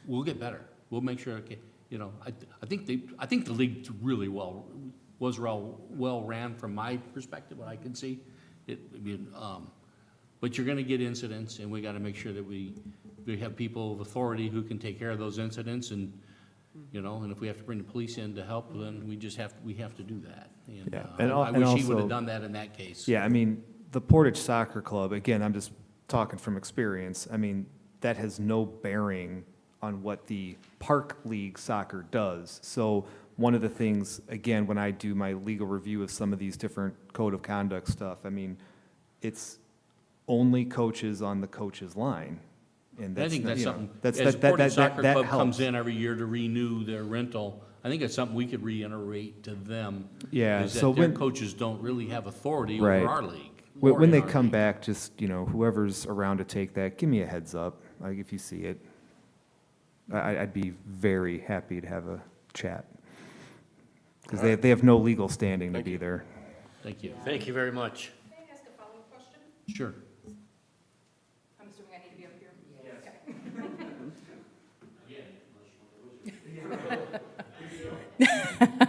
we'll get better. We'll make sure, okay, you know, I think the league really was well ran from my perspective, what I can see. But you're gonna get incidents, and we gotta make sure that we have people of authority who can take care of those incidents, and, you know, and if we have to bring the police in to help, then we have to do that. And, Yeah, I and wish he would also- have done that in that case. Yeah, I mean, the Portage Soccer Club, again, I'm just talking from experience, I mean, that has no bearing on what the Park League soccer does. So one of the things, again, when I do my legal review of some of these different code of conduct stuff, I mean, it's only coaches on the coach's line. And I think that's you know, something, that's- as that- Portage that- Soccer that Club comes helps. in every year to renew their rental, I think it's something we could reiterate to them. Yeah, is so that their when- coaches don't really have authority Right. over our league. When or when in they our come league. back, just, you know, whoever's around to take that, give me a heads up, like, if you see it. I'd be very happy to have a chat. Because they have no legal standing to Thank be you. there. Thank you. Thank you very much. May I ask a follow-up question? Sure. I'm assuming I need to be up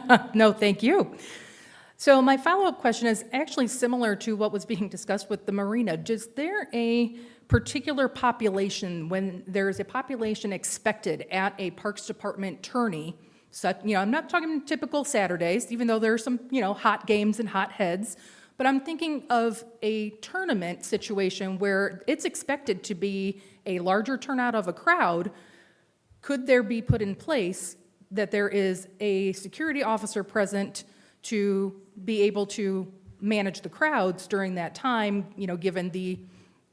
here. No, thank you. So my follow-up question is actually similar to what was being discussed with the marina. Is there a particular population, when there is a population expected at a Parks Department tourney, such, you know, I'm not talking typical Saturdays, even though there are some, you know, hot games and hot heads, but I'm thinking of a tournament situation where it's expected to be a larger turnout of a crowd. Could there be put in place that there is a security officer present to be able to manage the crowds during that time, you know, given the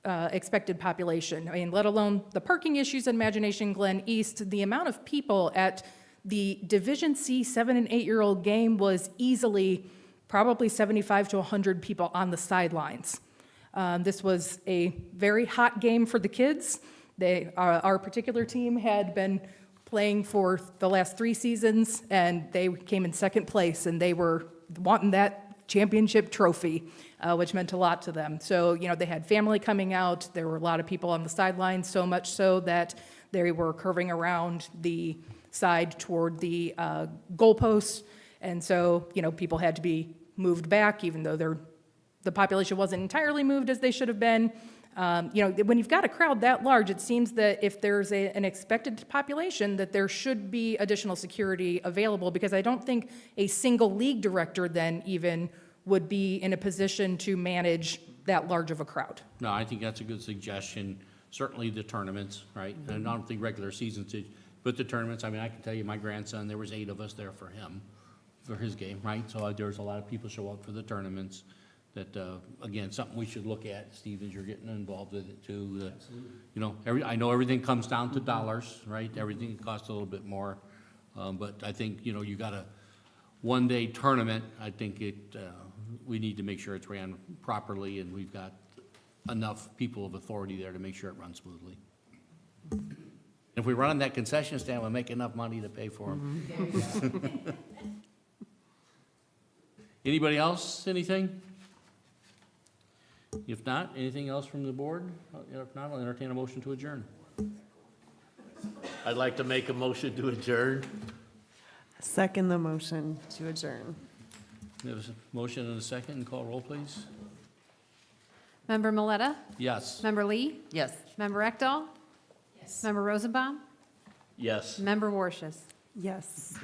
expected population? I mean, let alone the parking issues in Imagination Glen East, the amount of people at the Division C 7- and 8-year-old game was easily probably 75 to 100 people on the sidelines. This was a very hot game for the kids. Our particular team had been playing for the last 3 seasons, and they came in second place, and they were wanting that championship trophy, which meant a lot to them. So, you know, they had family coming out. There were a lot of people on the sidelines, so much so that they were curving around the side toward the goalposts. And so, you know, people had to be moved back, even though the population wasn't entirely moved as they should have been. You know, when you've got a crowd that large, it seems that if there's an expected population, that there should be additional security available, because I don't think a single league director then even would be in a position to manage that large of a crowd. No, I think that's a good suggestion. Certainly the tournaments, right? And I don't think regular seasons, but the tournaments, I mean, I can tell you, my grandson, there was 8 of us there for him, for his game, right? So there was a lot of people show up for the tournaments. That, again, something we should look at, Steve, as you're getting involved with it too. You know, I know everything comes down to dollars, right? Everything costs a little bit more. But I think, you know, you got a one-day tournament. I think we need to make sure it's ran properly, and we've got enough people of authority there to make sure it runs smoothly. If we run on that concession stand, we'll make enough money to pay for them. Anybody else, anything? If not, anything else from the board? If not, I'll entertain a motion to adjourn. I'd like to make a motion to adjourn. Second the motion to adjourn. We have a motion and a second, and call roll, please. Member Miletta? Yes. Member Lee? Yes. Member Ekdahl? Yes. Member Rosenbaum? Yes. Member Warshes? Yes.